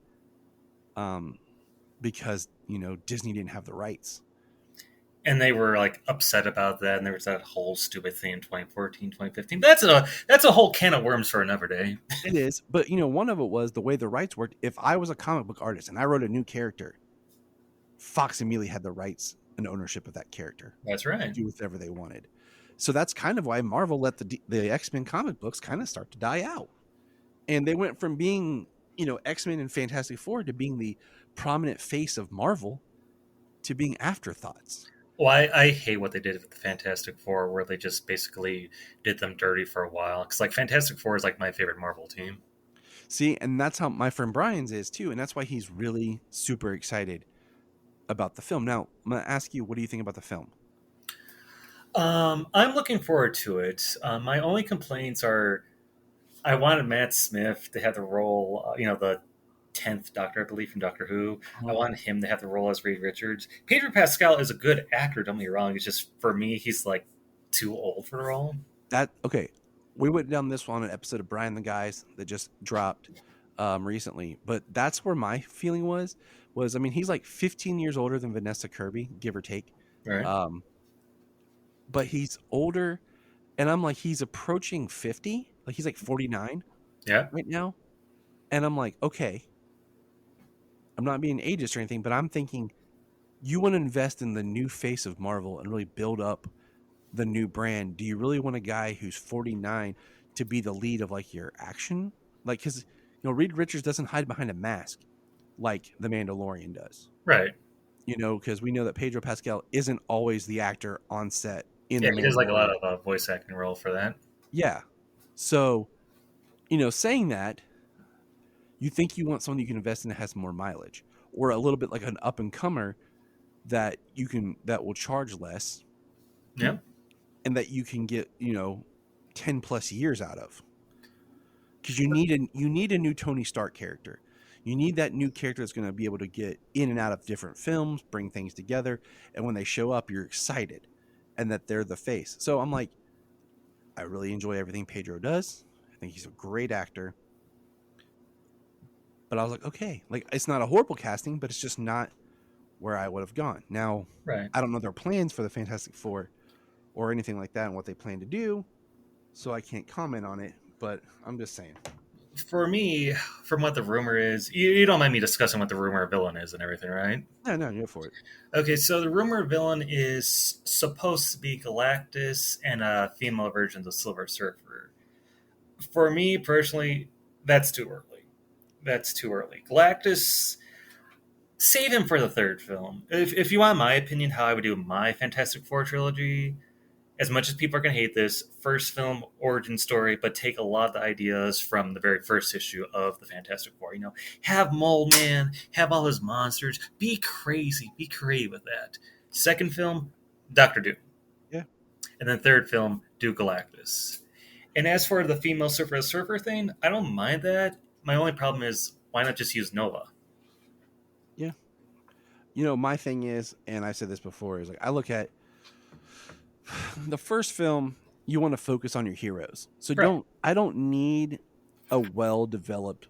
because Disney didn't have the rights. And they were upset about that, and there was that whole stupid thing in 2014, 2015. That's a whole can of worms for another day. It is, but one of it was the way the rights worked. If I was a comic book artist and I wrote a new character, Fox immediately had the rights and ownership of that character. That's right. To do whatever they wanted. So that's kind of why Marvel let the X-Men comic books kind of start to die out, and they went from being X-Men and Fantastic Four to being the prominent face of Marvel to being afterthoughts. Well, I hate what they did with the Fantastic Four, where they just basically did them dirty for a while. Because Fantastic Four is my favorite Marvel team. See, and that's how my friend Brian's is too, and that's why he's really super excited about the film. Now, I'm going to ask you, what do you think about the film? I'm looking forward to it. My only complaints are, I wanted Matt Smith to have the role, the 10th Doctor, I believe, from Doctor Who. I wanted him to have the role as Reed Richards. Pedro Pascal is a good actor, don't get me wrong. It's just, for me, he's too old for the role. Okay. We went down this one on an episode of Brian the Guys that just dropped recently, but that's where my feeling was, he's 15 years older than Vanessa Kirby, give or take. Right. But he's older, and I'm he's approaching 50. He's 49 right now. And I'm okay, I'm not being ageist or anything, but I'm thinking you want to invest in the new face of Marvel and really build up the new brand. Do you really want a guy who's 49 to be the lead of your action? Because Reed Richards doesn't hide behind a mask like the Mandalorian does. Right. Because we know that Pedro Pascal isn't always the actor on set. He does a lot of voice acting role for that. Yeah. So, saying that, you think you want someone you can invest in that has more mileage, or a little bit like an up and comer that will charge less. Yeah. And that you can get, 10 plus years out of. Because you need a new Tony Stark character. You need that new character that's going to be able to get in and out of different films, bring things together, and when they show up, you're excited, and that they're the face. So I'm like, I really enjoy everything Pedro does. I think he's a great actor. But I was like, okay, like it's not a horrible casting, but it's just not where I would have gone. Now, Right. I don't know their plans for the Fantastic Four or anything like that and what they plan to do, so I can't comment on it, but I'm just saying. For me, from what the rumor is, you don't mind me discussing what the rumor villain is and everything, right? No, go for it. Okay, so the rumor villain is supposed to be Galactus and a female version of the Silver Surfer. For me personally, that's too early. Galactus, save him for the third film. If you want my opinion, how I would do my Fantastic Four trilogy, as much as people are going to hate this, first film, origin story, but take a lot of the ideas from the very first issue of the Fantastic Four. You know, have Mole Man, have all his monsters, be crazy, be creative with that. Second film, Doctor Doom. Yeah. And then third film, do Galactus. And as for the female surfer thing, I don't mind that. My only problem is, why not just use Nova? Yeah. You know, my thing is, and I said this before, is like I look at the first film, you want to focus on your heroes. So Right. I don't need a well-developed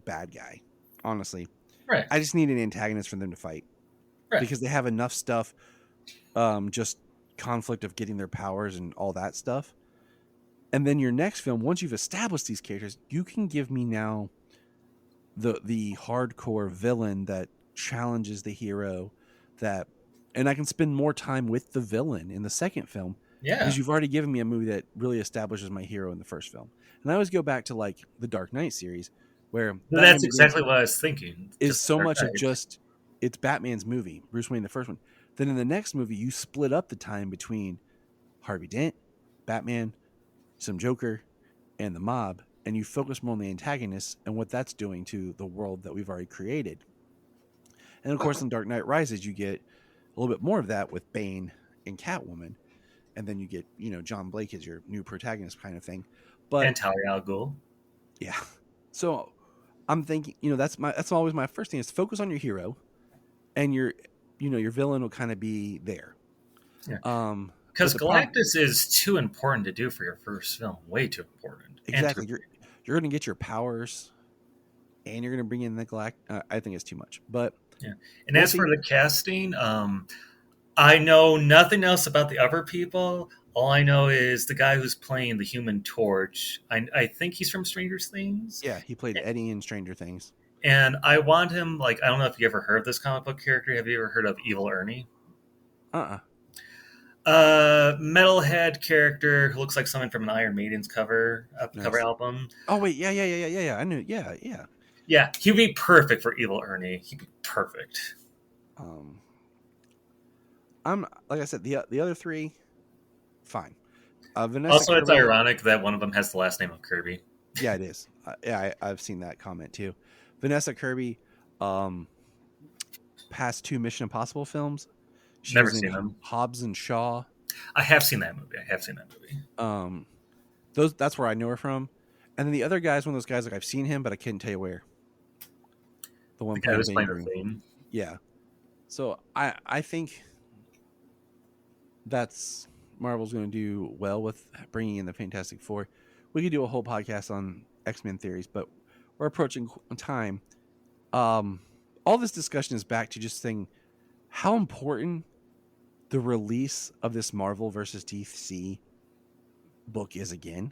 bad guy, honestly. Right. I just need an antagonist for them to fight. Right. Because they have enough stuff, just conflict of getting their powers and all that stuff. And then your next film, once you've established these characters, you can give me now the hardcore villain that challenges the hero, and I can spend more time with the villain in the second film. Yeah. Because you've already given me a movie that really establishes my hero in the first film. And I always go back to like the Dark Knight series, where That's exactly what I was thinking. is Just so Dark much of Knight. just it's Batman's movie, Bruce Wayne the first one. Then in the next movie, you split up the time between Harvey Dent, Batman, some Joker, and the mob, and you focus more on the antagonists and what that's doing to the world that we've already created. And of course, in Dark Knight Rises, you get a little bit more of that with Bane and Catwoman, and then you get John Blake as your new protagonist kind of thing. But And Talia al Ghul. yeah, so I'm thinking, that's always my first thing is focus on your hero, and your villain will kind of be there. Yeah. but Because the problem- Galactus is too important to do for your first film. Way too important. And exactly, too- you're going to get your powers, and you're going to bring in the Galactus. I think it's too much, but Yeah. And as for the casting, I know nothing else about the other people. All I know is the guy who's playing the Human Torch. I think he's from Stranger Things. yeah, he played Eddie in Stranger Things. And I want him, I don't know if you ever heard of this comic book character. Have you ever heard of Evil Ernie? Metalhead character who looks like someone from an Iron Maiden's cover Nice. album. Oh wait, yeah. I knew, yeah. Yeah, he'd be perfect for Evil Ernie. He'd be perfect. I'm like I said, the other three, fine. Vanessa Also, it's Kirby- ironic that one of them has the last name of Kirby. Yeah, it is. I've seen that comment too. Vanessa Kirby, past 2 Mission Impossible films. She Never was in seen them. Hobbs and Shaw. I have seen that movie. That's where I know her from. And then the other guy's one of those guys like I've seen him, but I couldn't tell you where. The one The guy who's Bane playing the Green. Bane. Yeah. So I think that's Marvel's going to do well with bringing in the Fantastic Four. We could do a whole podcast on X-Men theories, but we're approaching time. All this discussion is back to just saying how important the release of this Marvel versus DC book is again.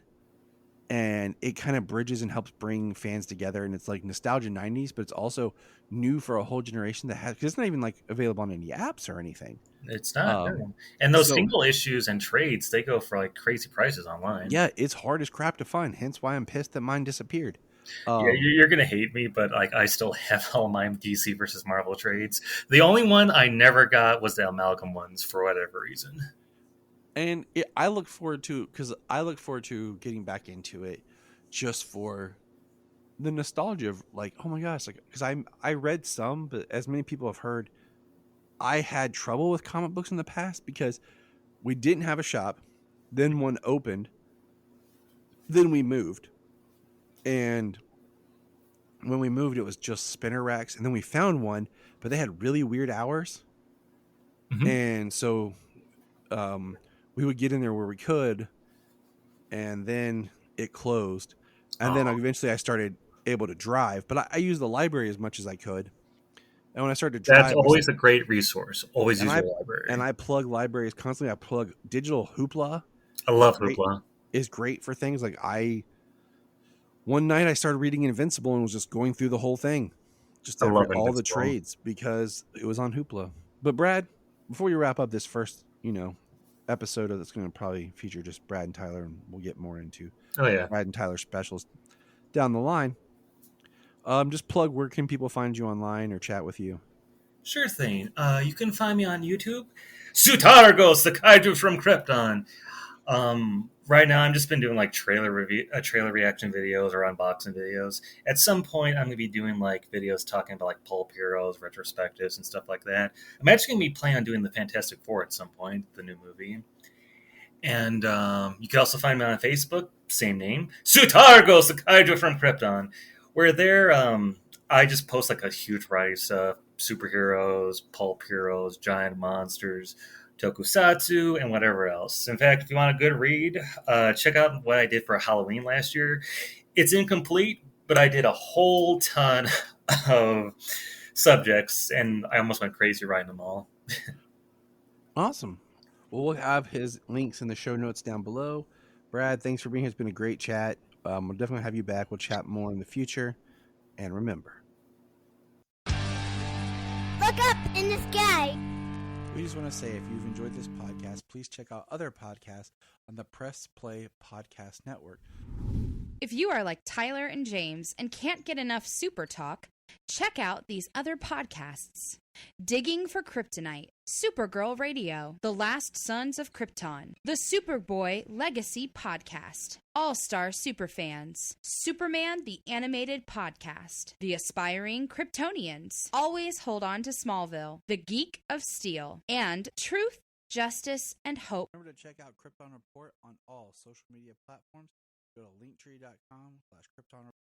And it kind of bridges and helps bring fans together. And it's like nostalgia 90s, but it's also new for a whole generation that has, 'cause it's not even like available on any apps or anything. It's not. No. And those so- single issues and trades, they go for crazy prices online. Yeah, it's hard as crap to find. Hence why I'm pissed that mine disappeared. Yeah, you're gonna hate me, but I still have all my DC versus Marvel trades. The only one I never got was the Amalgam ones for whatever reason. And I look forward to getting back into it just for the nostalgia of oh my gosh, because I read some, but as many people have heard, I had trouble with comic books in the past because we didn't have a shop, then one opened, then we moved, and when we moved, it was just spinner racks, and then we found one, but they had really weird hours, and so we would get in there where we could, and then it closed, and then eventually I started able to drive, but I used the library as much as I could. And when I started to drive, that's always a great resource. Always use the library. And I plug libraries constantly. I plug digital Hoopla. I love Hoopla. Is great for things like one night I started reading Invincible and was just going through the whole thing, just all the trades because it was on Hoopla. But Brad, before you wrap up this first, episode that's going to probably feature just Brad and Tyler, and we'll get more into Brad and Tyler specials down the line. Just plug, where can people find you online or chat with you? Sure thing. You can find me on YouTube. Sutargos, the Kaiju from Krypton. Right now, I've just been doing like trailer reaction videos or unboxing videos. At some point, I'm going to be doing like videos talking about like pulp heroes, retrospectives, and stuff like that. I'm actually going to be planning on doing the Fantastic Four at some point, the new movie. And you can also find me on Facebook, same name, Sutargos, the Kaiju from Krypton, where there I just post like a huge variety of stuff: superheroes, pulp heroes, giant monsters, tokusatsu, and whatever else. In fact, if you want a good read, check out what I did for Halloween last year. It's incomplete, but I did a whole ton of subjects, and I almost went crazy writing them all. Awesome. Well, we'll have his links in the show notes down below. Brad, thanks for being here. It's been a great chat. We'll definitely have you back. We'll chat more in the future. And remember, look up in the sky. We just want to say, if you've enjoyed this podcast, please check out other podcasts on the Press Play Podcast Network. If you are like Tyler and James and can't get enough Super Talk, check out these other podcasts: Digging for Kryptonite, Supergirl Radio, The Last Sons of Krypton, the Superboy Legacy Podcast, All-Star Superfans, Superman the Animated Podcast, The Aspiring Kryptonians, Always Hold On to Smallville, The Geek of Steel, and Truth, Justice, and Hope. Remember to check out Krypton Report on all social media platforms. Go to linktree.com/Krypton Report.